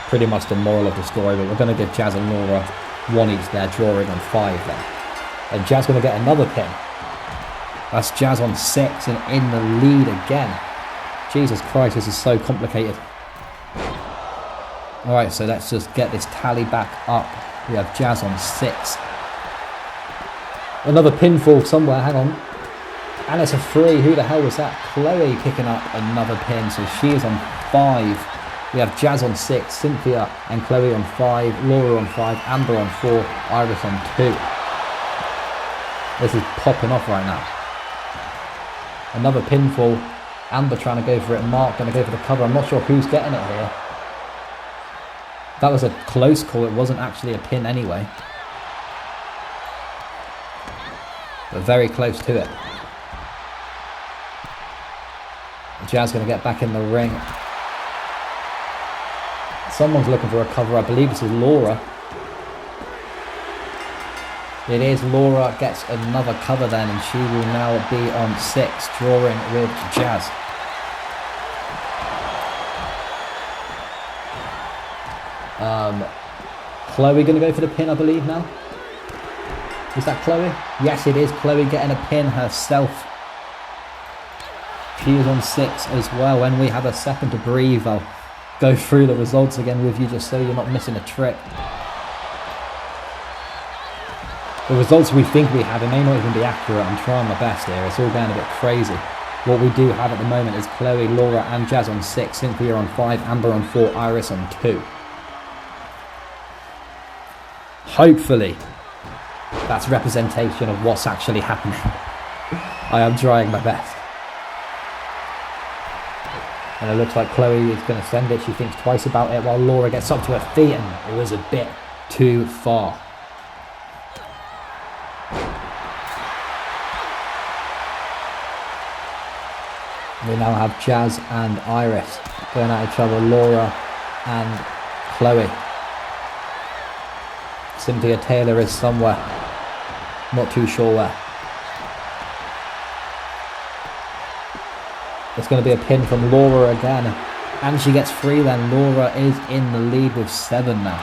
pretty much the moral of the story. But we're going to give Jazz and Laura 1 each there, drawing on 5 there. And Jazz going to get another pin. That's Jazz on 6 and in the lead again. Jesus Christ, this is so complicated. Alright, so let's just get this tally back up. We have Jazz on 6. Another pinfall somewhere, hang on. And it's a 3. Who the hell was that? Chloe picking up another pin, so she is on 5. We have Jazz on 6, Cynthia and Chloe on 5, Laura on 5, Amber on 4, Iris on 2. This is popping off right now. Another pinfall. Amber trying to go for it. Mark going to go for the cover. I'm not sure who's getting it here. That was a close call. It wasn't actually a pin anyway. But very close to it. Jazz going to get back in the ring. Someone's looking for a cover. I believe this is Laura. It is. Laura gets another cover then, and she will now be on 6, drawing with Jazz. Chloe going to go for the pin, I believe, now. Is that Chloe? Yes, it is. Chloe getting a pin herself. She is on 6 as well. When we have a second to breathe, I'll go through the results again with you just so you're not missing a trick. The results we think we have, it may not even be accurate. I'm trying my best here. It's all going a bit crazy. What we do have at the moment is Chloe, Laura and Jazz on 6, Cynthia on 5, Amber on 4, Iris on 2. Hopefully, that's representation of what's actually happening. I am trying my best. And it looks like Chloe is going to send it. She thinks twice about it while Laura gets up to her feet, and it was a bit too far. We now have Jazz and Iris going at each other, Laura and Chloe. Cynthia Taylor is somewhere, not too sure where. It's going to be a pin from Laura again, and she gets 3 then. Laura is in the lead with 7 now.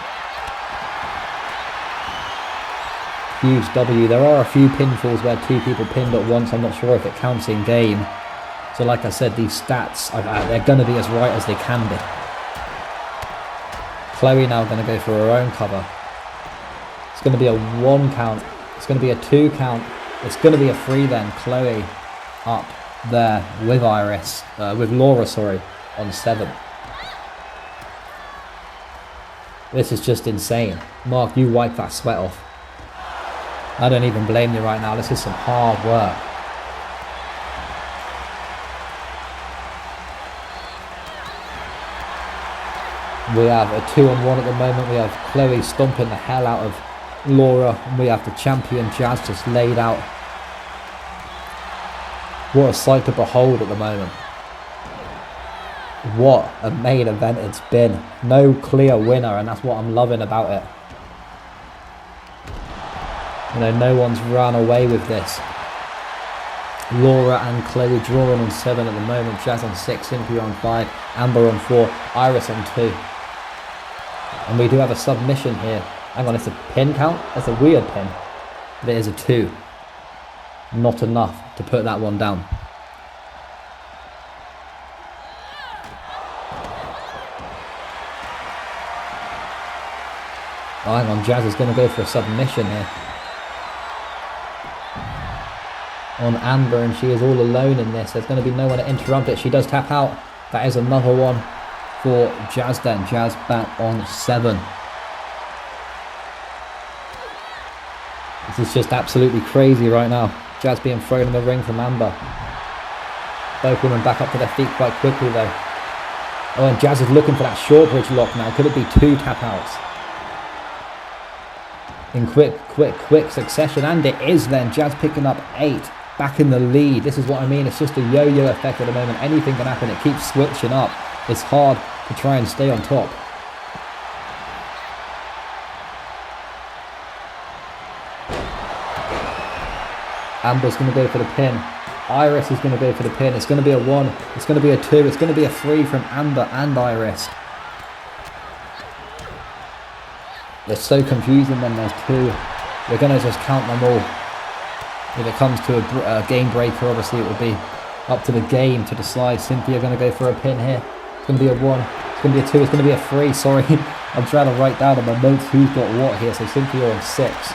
Huge W. There are a few pinfalls where 2 people pinned at once. I'm not sure if it counts in game. So like I said, these stats, they're going to be as right as they can be. Chloe now going to go for her own cover. It's going to be a 1 count. It's going to be a 2 count. It's going to be a 3 then. Chloe up there with Iris, with Laura, sorry, on 7. This is just insane. Mark, you wipe that sweat off. I don't even blame you right now. This is some hard work. We have a 2-on-1 at the moment. We have Chloe stomping the hell out of Laura, and we have the champion Jazz just laid out. What a sight to behold at the moment. What a main event it's been. No clear winner, and that's what I'm loving about it. You know, no one's run away with this. Laura and Chloe drawing on 7 at the moment. Jazz on 6, Cynthia on 5, Amber on 4, Iris on 2. And we do have a submission here. Hang on, it's a pin count? That's a weird pin. But it is a 2. Not enough to put that one down. Oh, hang on, Jazz is going to go for a submission here. On Amber, and she is all alone in this. There's going to be no one to interrupt it. She does tap out. That is another one for Jazz then. Jazz back on 7. This is just absolutely crazy right now. Jazz being thrown in the ring from Amber. Both women back up to their feet quite quickly though. Oh, and Jazz is looking for that short bridge lock now. Could it be 2 tap outs? In quick succession, and it is then. Jazz picking up 8, back in the lead. This is what I mean, it's just a yo-yo effect at the moment. Anything can happen, it keeps switching up. It's hard to try and stay on top. Amber's going to go for the pin. Iris is going to go for the pin. It's going to be a 1, it's going to be a 2, it's going to be a 3 from Amber and Iris. It's so confusing when there's 2. We're going to just count them all. If it comes to a game breaker, obviously it will be up to the game to decide. Cynthia going to go for a pin here. It's going to be a 1. It's going to be a 2. It's going to be a 3. Sorry, I'm trying to write down on my notes who's got what here. So Cynthia on 6.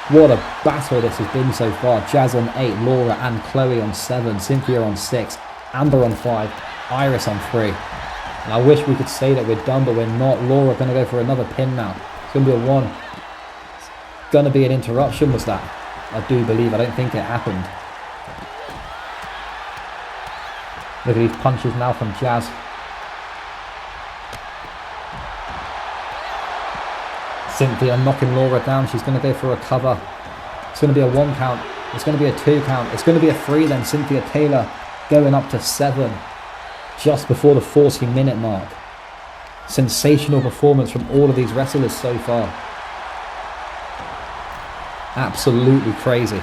What a battle this has been so far. Jazz on 8. Laura and Chloe on 7. Cynthia on 6. Amber on 5. Iris on 3. And I wish we could say that we're done, but we're not. Laura going to go for another pin now. Going to be a 1. It's going to be an interruption, was that? I do believe. I don't think it happened. Look at these punches now from Jazz. Cynthia knocking Laura down. She's going to go for a cover. It's going to be a 1 count. It's going to be a 2 count. It's going to be a 3 then. Cynthia Taylor going up to 7 just before the 40-minute mark. Sensational performance from all of these wrestlers so far. Absolutely crazy.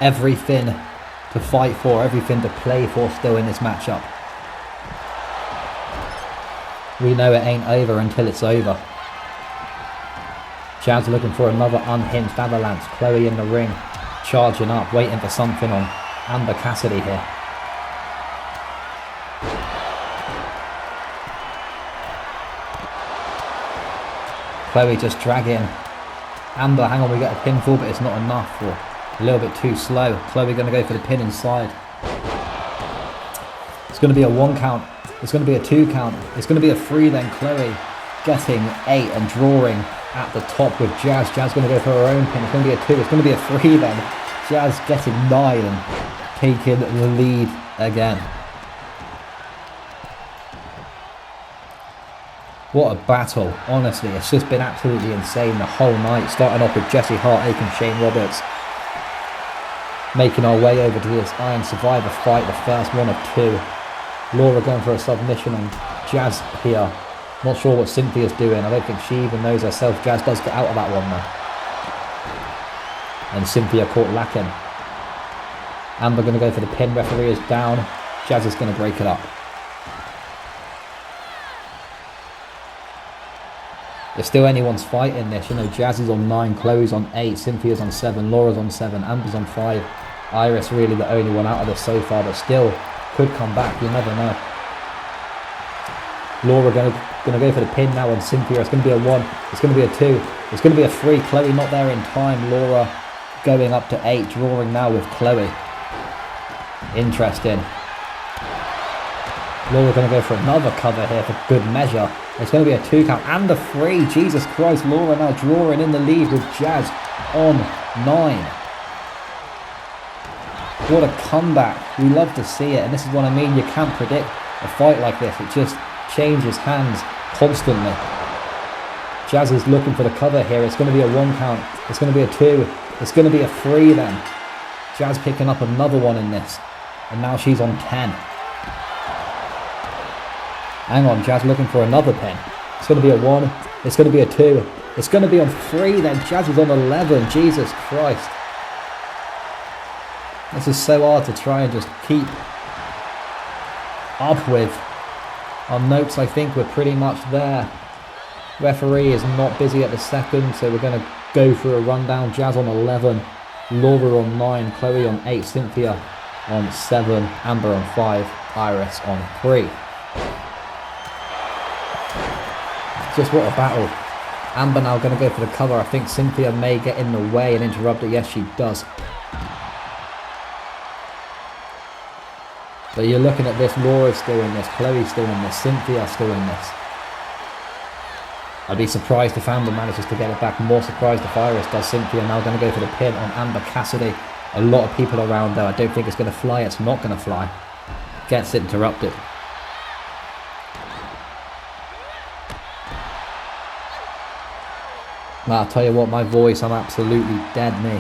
Everything to fight for, everything to play for still in this matchup. We know it ain't over until it's over. Jazz looking for another unhinged avalanche. Chloe in the ring, charging up, waiting for something on Amber Cassidy here. Chloe just dragging. Amber, hang on, we get a pinfall, but it's not enough, or a little bit too slow. Chloe going to go for the pin inside. It's going to be a 1 count. It's going to be a 2 count. It's going to be a 3 then. Chloe getting 8 and drawing at the top with Jazz. Jazz going to go for her own pin. It's going to be a 2. It's going to be a 3 then. Jazz getting 9 and taking the lead again. What a battle, honestly. It's just been absolutely insane the whole night. Starting off with Jesse Heartache and Shane Roberts. Making our way over to this Iron Survivor fight, the first one of 2. Laura going for a submission on Jazz here. Not sure what Cynthia's doing. I don't think she even knows herself. Jazz does get out of that one though. And Cynthia caught lacking. Amber going to go for the pin. Referee is down. Jazz is going to break it up. If still anyone's fighting this, you know, Jazz is on 9, Chloe's on 8, Cynthia's on 7, Laura's on 7, Amber's on 5. Iris really the only one out of this so far, but still could come back, you never know. Laura gonna go for the pin now on Cynthia. It's gonna be a 1, it's gonna be a 2, it's gonna be a 3. Chloe not there in time. Laura going up to 8, drawing now with Chloe. Interesting. Laura going to go for another cover here for good measure. It's going to be a 2 count and a 3. Jesus Christ, Laura now drawing in the lead with Jazz on 9. What a comeback. We love to see it, and this is what I mean. You can't predict a fight like this. It just changes hands constantly. Jazz is looking for the cover here. It's going to be a 1 count. It's going to be a 2. It's going to be a 3 then. Jazz picking up another one in this. And now she's on 10. Hang on, Jazz looking for another pin. It's going to be a 1. It's going to be a 2. It's going to be on 3 then. Jazz is on 11. Jesus Christ. This is so hard to try and just keep up with. Our notes, I think, we're pretty much there. Referee is not busy at the second, so we're going to go through a rundown. Jazz on 11. Laura on 9. Chloe on 8. Cynthia on 7. Amber on 5. Iris on 3. Just what a battle. Amber now going to go for the cover. I think Cynthia may get in the way and interrupt it. Yes, she does. But you're looking at this. Laura's still in this. Chloe's still in this. Cynthia's still in this. I'd be surprised if Amber manages to get it back. More surprised if Iris does. Cynthia now going to go for the pin on Amber Cassidy. A lot of people around there. I don't think it's going to fly. It's not going to fly. Gets it interrupted. I'll tell you what, my voice, I'm absolutely dead, me.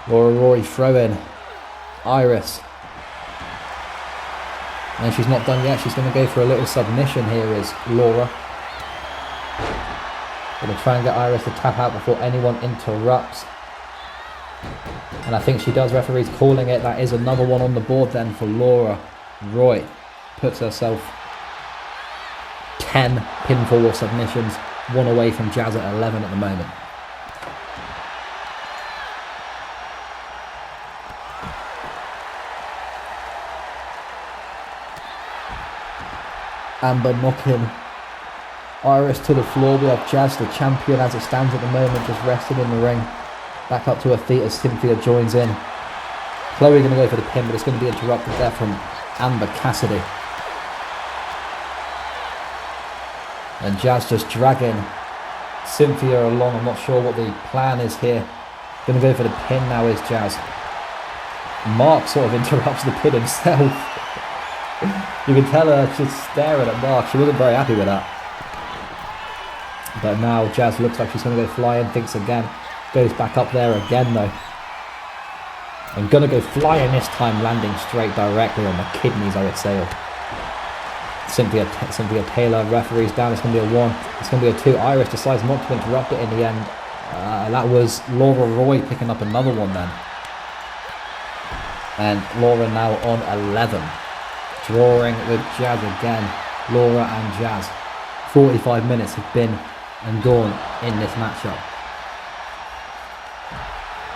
Laura Rory throw in. Iris. And she's not done yet. She's going to go for a little submission here is Laura. Going to try and get Iris to tap out before anyone interrupts. And I think she does. Referee's calling it. That is another one on the board then for Laura. Roy puts herself 10 pinfall submissions, 1 away from Jazz at 11 at the moment. Amber knocking Iris to the floor. We have Jazz, the champion as it stands at the moment, just resting in the ring. Back up to her feet as Cynthia joins in. Chloe going to go for the pin, but it's going to be interrupted there from Amber Cassidy. And Jazz just dragging Cynthia along. I'm not sure what the plan is here. Going to go for the pin now is Jazz. Mark sort of interrupts the pin himself. You can tell her just staring at Mark. She wasn't very happy with that. But now Jazz looks like she's going to go flying. Thinks again. Goes back up there again though. And going to go flying this time, landing straight directly on the kidneys, I would say. Cynthia Taylor, referees down. It's going to be a 1. It's going to be a 2. Iris decides not to interrupt it in the end. That was Laura Roy picking up another one then. And Laura now on 11. Drawing with Jazz again. Laura and Jazz. 45 minutes have been and gone in this matchup.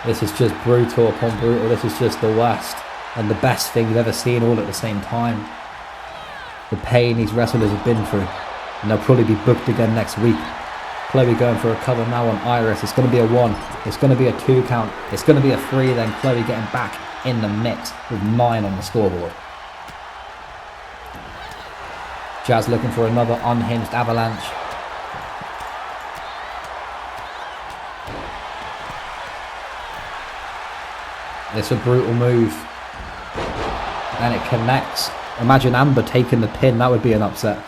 This is just brutal upon brutal. This is just the worst and the best thing you've ever seen all at the same time. The pain these wrestlers have been through, and they'll probably be booked again next week. Chloe going for a cover now on Iris. It's going to be a 1. It's going to be a 2 count. It's going to be a 3 then. Chloe getting back in the mix with 9 on the scoreboard. Jazz looking for another unhinged avalanche. It's a brutal move. And it connects. Imagine Amber taking the pin. That would be an upset.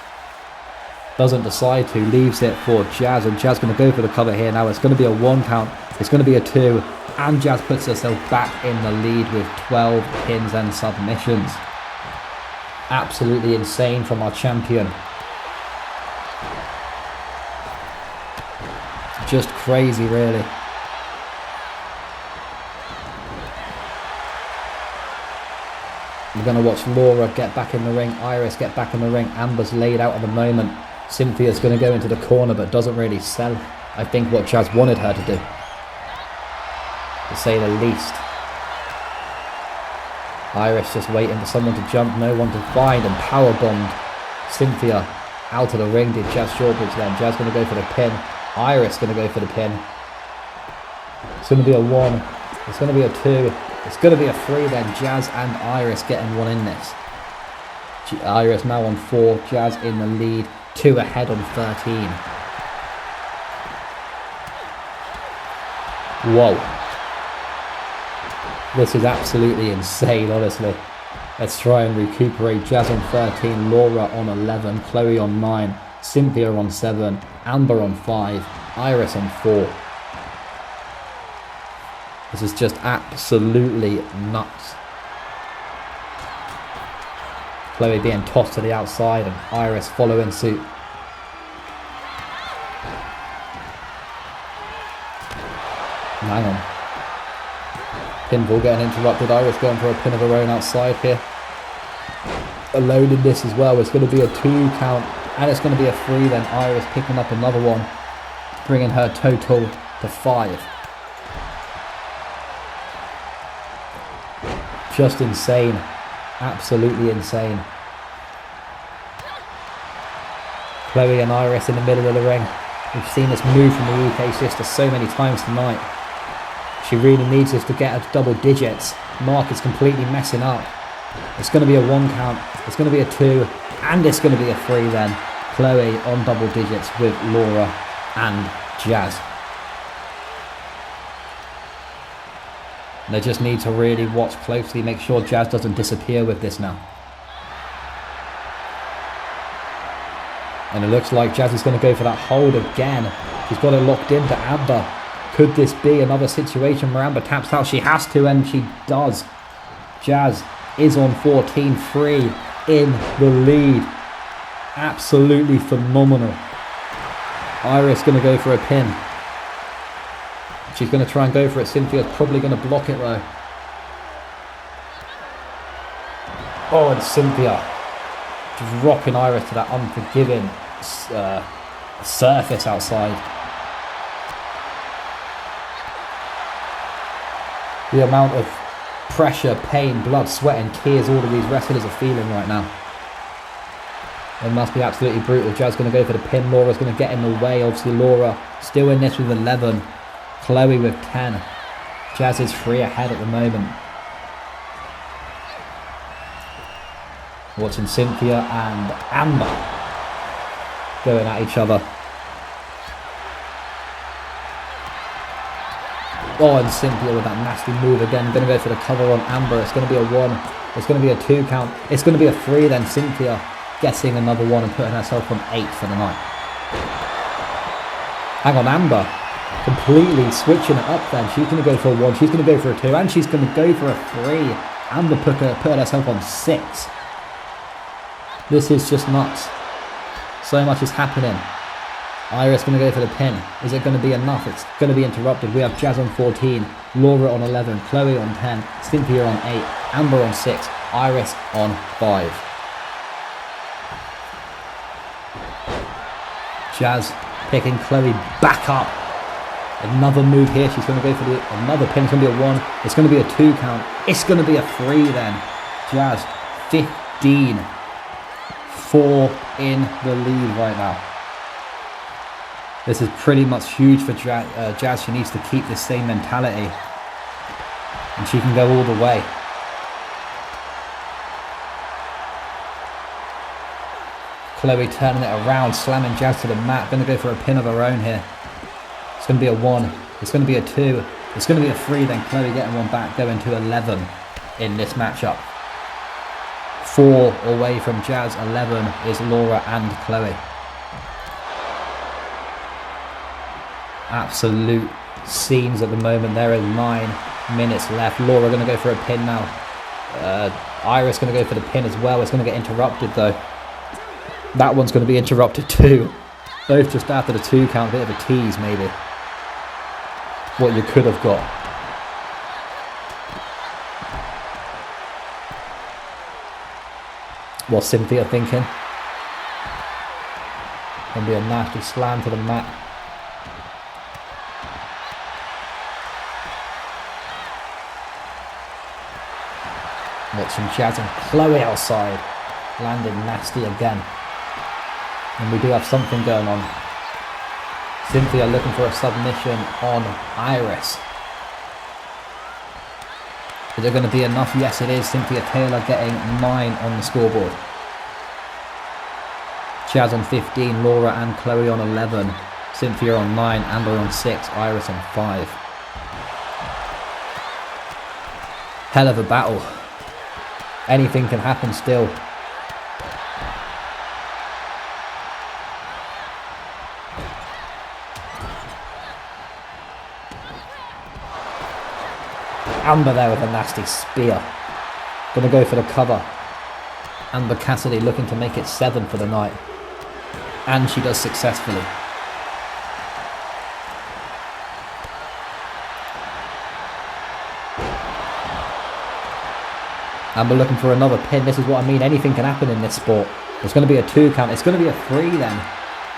Doesn't decide to. Leaves it for Jazz. And Jazz going to go for the cover here now. It's going to be a 1 count. It's going to be a 2. And Jazz puts herself back in the lead with 12 pins and submissions. Absolutely insane from our champion. Just crazy, really. We're going to watch Laura get back in the ring. Iris get back in the ring. Amber's laid out at the moment. Cynthia's going to go into the corner but doesn't really sell, I think, what Jazz wanted her to do, to say the least. Iris just waiting for someone to jump, no one to find, and powerbombed Cynthia out of the ring. Did Jazz Shortbridge then. Jazz going to go for the pin. Iris going to go for the pin. It's going to be a 1. It's going to be a 2. It's going to be a 3 then. Jazz and Iris getting one in this. Iris now on 4. Jazz in the lead. 2 ahead on 13. Whoa. This is absolutely insane, honestly. Let's try and recuperate. Jazz on 13. Laura on 11. Chloe on 9. Cynthia on 7. Amber on 5. Iris on 4. This is just absolutely nuts. Chloe being tossed to the outside and Iris following suit. Hang on. Pinball getting interrupted. Iris going for a pin of her own outside here. Alone in this as well. It's going to be a 2 count and it's going to be a 3 then. Iris picking up another one, bringing her total to 5. Just insane. Absolutely insane. Chloe and Iris in the middle of the ring. We've seen this move from the UK sister so many times tonight. She really needs us to get her to double digits. Mark is completely messing up. It's going to be a 1 count. It's going to be a 2. And it's going to be a 3 then. Chloe on double digits with Laura and Jazz. They just need to really watch closely, make sure Jazz doesn't disappear with this now. And it looks like Jazz is going to go for that hold again. She's got it locked into Amber. Could this be another situation where Amber taps out? She has to, and she does. Jazz is on 14-3 in the lead. Absolutely phenomenal. Iris going to go for a pin. She's going to try and go for it. Cynthia's probably going to block it though. Oh, and Cynthia just rocking Iris to that unforgiving surface outside. The amount of pressure, pain, blood, sweat and tears all of these wrestlers are feeling right now. It must be absolutely brutal. Jazz going to go for the pin. Laura's going to get in the way. Obviously Laura still in this with 11. Chloe with 10. Jazz is 3 ahead at the moment. Watching Cynthia and Amber going at each other. Oh, and Cynthia with that nasty move again. Going to go for the cover on Amber. It's going to be a 1. It's going to be a 2 count. It's going to be a 3 then. Cynthia getting another 1 and putting herself on 8 for the night. Hang on, Amber completely switching it up then. She's going to go for a 1. She's going to go for a 2. And she's going to go for a 3. Amber put herself on 6. This is just nuts. So much is happening. Iris going to go for the pin. Is it going to be enough? It's going to be interrupted. We have Jazz on 14, Laura on 11, Chloe on 10, Cynthia on 8, Amber on 6, Iris on 5. Jazz picking Chloe back up. Another move here. She's going to go for another pin. It's going to be a 1. It's going to be a 2 count. It's going to be a 3 then. Jazz 15. 4 in the lead right now. This is pretty much huge for Jazz. She needs to keep this same mentality. And she can go all the way. Chloe turning it around, slamming Jazz to the mat. Going to go for a pin of her own here. It's going to be a 1. It's going to be a 2. It's going to be a 3. Then Chloe getting one back, going to 11 in this matchup. 4 away from Jazz. 11 is Laura and Chloe. Absolute scenes at the moment. There is 9 minutes left. Laura going to go for a pin now. Iris going to go for the pin as well. It's going to get interrupted though. That one's going to be interrupted too. Both just after the 2 count. A bit of a tease maybe. What you could have got. What's Cynthia thinking? Going to be a nasty slam to the mat. Watching Jazz and Chloe outside. Landing nasty again. And we do have something going on. Cynthia looking for a submission on Iris. Is it going to be enough? Yes it is. Cynthia Taylor getting 9 on the scoreboard. Jazz on 15, Laura and Chloe on 11. Cynthia on 9, Amber on 6, Iris on 5. Hell of a battle. Anything can happen still. Amber there with a nasty spear. Gonna go for the cover. Amber Cassidy looking to make it 7 for the night. And she does successfully. Amber looking for another pin. This is what I mean. Anything can happen in this sport. It's going to be a 2 count. It's going to be a 3 then.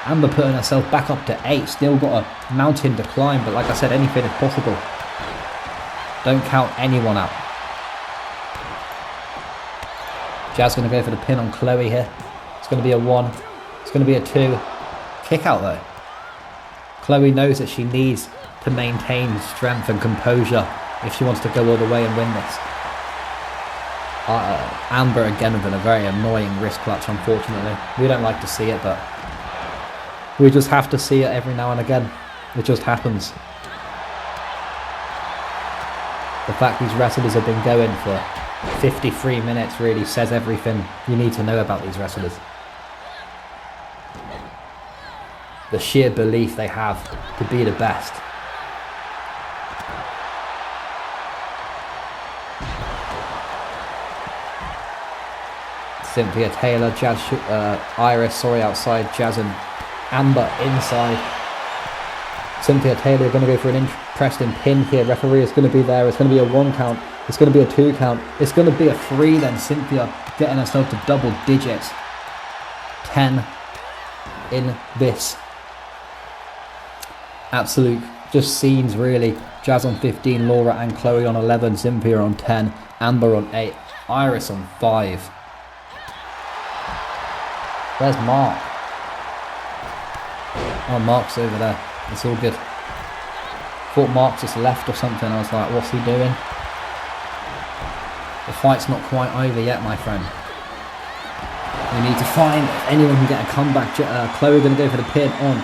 Amber putting herself back up to 8. Still got a mountain to climb. But like I said, anything is possible. Don't count anyone out. Jazz going to go for the pin on Chloe here. It's going to be a 1. It's going to be a 2. Kick out though. Chloe knows that she needs to maintain strength and composure if she wants to go all the way and win this. Amber again with a very annoying wrist clutch, unfortunately. We don't like to see it, but we just have to see it every now and again. It just happens. The fact these wrestlers have been going for 53 minutes really says everything you need to know about these wrestlers. The sheer belief they have to be the best. Cynthia Taylor, Iris, outside, Jazz and Amber inside. Cynthia Taylor going to go for an interesting pin here. Referee is going to be there. It's going to be a 1 count. It's going to be a 2 count. It's going to be a 3 then. Cynthia getting herself to double digits. 10 in this. Absolute just scenes really. Jazz on 15, Laura and Chloe on 11, Cynthia on 10, Amber on 8, Iris on 5. Where's Mark? Oh, Mark's over there. It's all good. Thought Mark just left or something. I was like, what's he doing? The fight's not quite over yet, my friend. We need to find if anyone can get a comeback. Chloe going to go for the pin on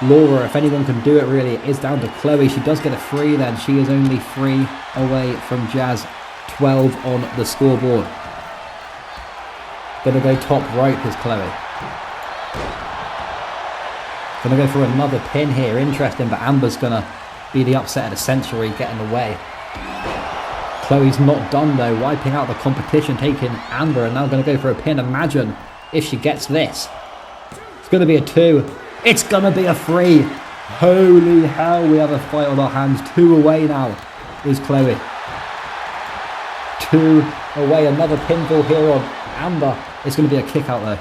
Laura. If anyone can do it, really, it is down to Chloe. She does get a 3 then. She is only 3 away from Jazz. 12 on the scoreboard. Going to go top rope is Chloe. Going to go for another pin here. Interesting, but Amber's going to be the upset of the century, getting away. Chloe's not done though, wiping out the competition, taking Amber, and now going to go for a pin. Imagine if she gets this. It's going to be a 2. It's going to be a 3. Holy hell, we have a fight on our hands. 2 away now is Chloe. 2 away. Another pinfall here on Amber. It's going to be a kick out though.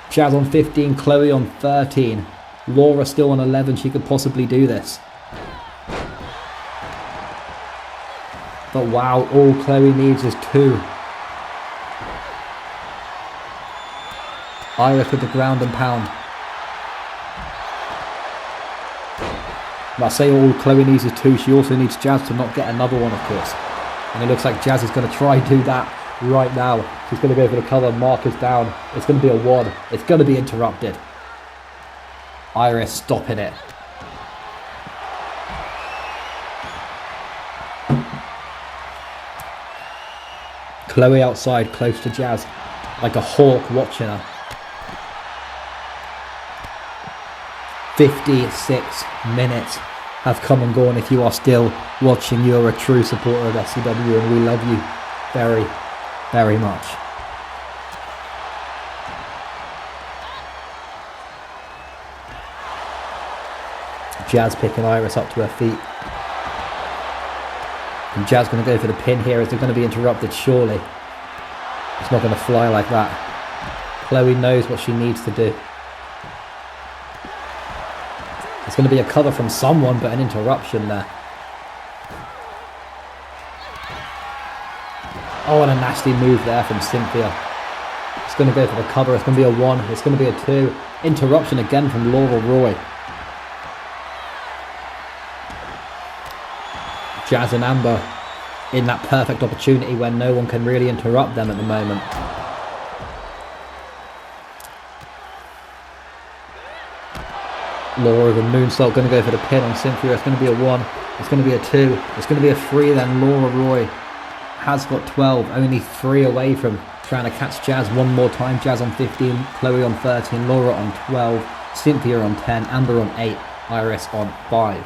Jazz on 15, Chloe on 13. Laura still on 11. She could possibly do this. But wow, all Chloe needs is 2. Iris with the ground and pound. But I say all Chloe needs is 2. She also needs Jazz to not get another one, of course. And it looks like Jazz is going to try and do that right now. She's going to go for the cover. Mark is down. It's going to be a 1. It's going to be interrupted. Iris stopping it. Chloe outside, close to Jazz, like a hawk watching her. 56 minutes have come and gone. If you are still watching, you're a true supporter of SCW, and we love you very, very much. Jazz picking Iris up to her feet. And Jazz going to go for the pin here. Is it going to be interrupted? Surely. It's not going to fly like that. Chloe knows what she needs to do. It's going to be a cover from someone, but an interruption there. Oh, and a nasty move there from Cynthia. It's going to go for the cover. It's going to be a 1. It's going to be a 2. Interruption again from Laura Roy. Jazz and Amber in that perfect opportunity when no one can really interrupt them at the moment. Laura with a moonsault, going to go for the pin on Cynthia. It's going to be a 1. It's going to be a 2. It's going to be a 3 then. Laura Roy has got 12, only 3 away from trying to catch Jazz one more time. Jazz on 15, Chloe on 13, Laura on 12, Cynthia on 10, Amber on 8, Iris on 5.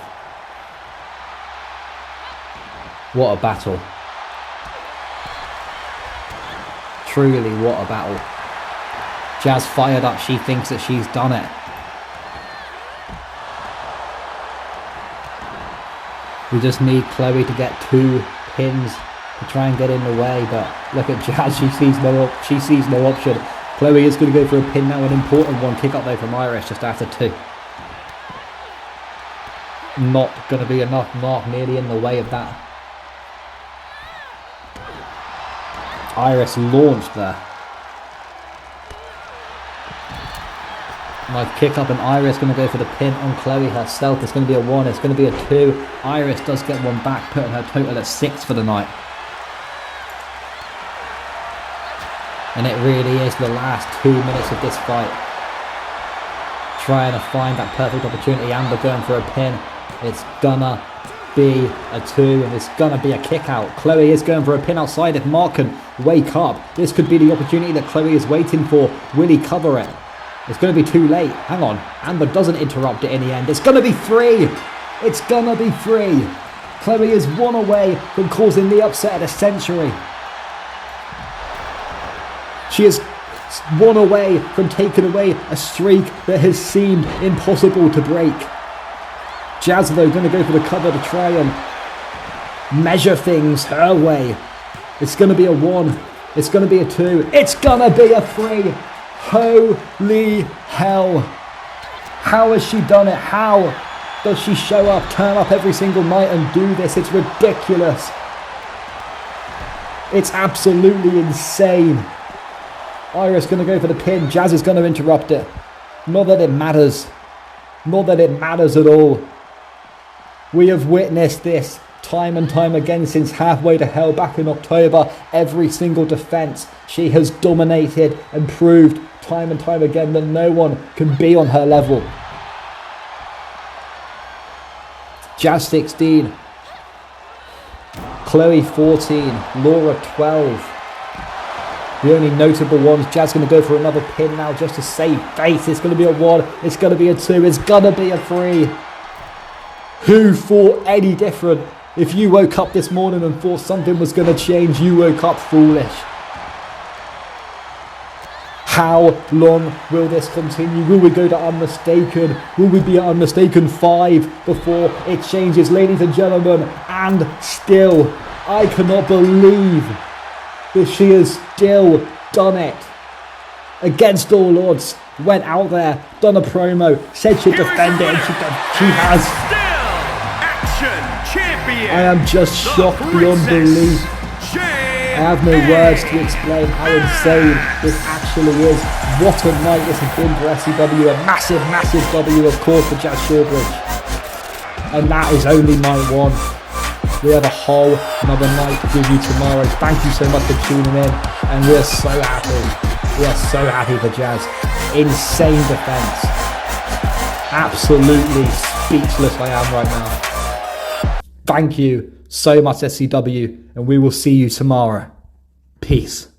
What a battle. Truly, what a battle. Jazz fired up. She thinks that she's done it. We just need Chloe to get 2 pins to try and get in the way, but look at Jazz. She sees no option. Chloe is going to go for a pin now, an important one. Kick up though from Iris just after 2. Not going to be enough. Mark nearly in the way of that. Iris launched there. Nice kick up, and Iris going to go for the pin on Chloe herself. It's going to be a 1, it's going to be a 2. Iris does get one back, putting her total at 6 for the night. And it really is the last 2 minutes of this fight. Trying to find that perfect opportunity. Amber going for a pin. It's gonna be a 2, and it's gonna be a kick out. Chloe is going for a pin outside. If Mark can wake up, this could be the opportunity that Chloe is waiting for. Will he cover it? It's going to be too late. Hang on. Amber doesn't interrupt it in the end. It's going to be 3. It's going to be 3. Chloe is 1 away from causing the upset of the century. She is 1 away from taking away a streak that has seemed impossible to break. Jazz, though, going to go for the cover to try and measure things her way. It's going to be a 1. It's going to be a 2. It's going to be a 3. Holy hell. How has she done it? How does she show up, turn up every single night and do this? It's ridiculous. It's absolutely insane. Iris going to go for the pin. Jazz is going to interrupt it. Not that it matters. Not that it matters at all. We have witnessed this time and time again since Halfway to Hell back in October. Every single defense she has dominated and proved time and time again that no one can be on her level. Jazz 16, Chloe 14, Laura 12. The only notable ones. Jazz going to go for another pin now just to save face. It's going to be a 1, it's going to be a 2, it's going to be a 3. Who thought any different? If you woke up this morning and thought something was going to change, you woke up foolish. How long will this continue? Will we go to Unmistaken? Will we be at Unmistaken 5 before it changes? Ladies and gentlemen, and still, I cannot believe that she has still done it. Against all odds, went out there, done a promo, said she'd defend it, and she has. I am just shocked beyond belief. I have no words to explain how insane this actually is. What a night this has been for SCW. A massive, massive W, of course, for Jazz Shawbridge. And that is only night 1. We have a whole another night to give you tomorrow. Thank you so much for tuning in. And we are so happy. We are so happy for Jazz. Insane defense. Absolutely speechless I am right now. Thank you so much, SCW, and we will see you tomorrow. Peace.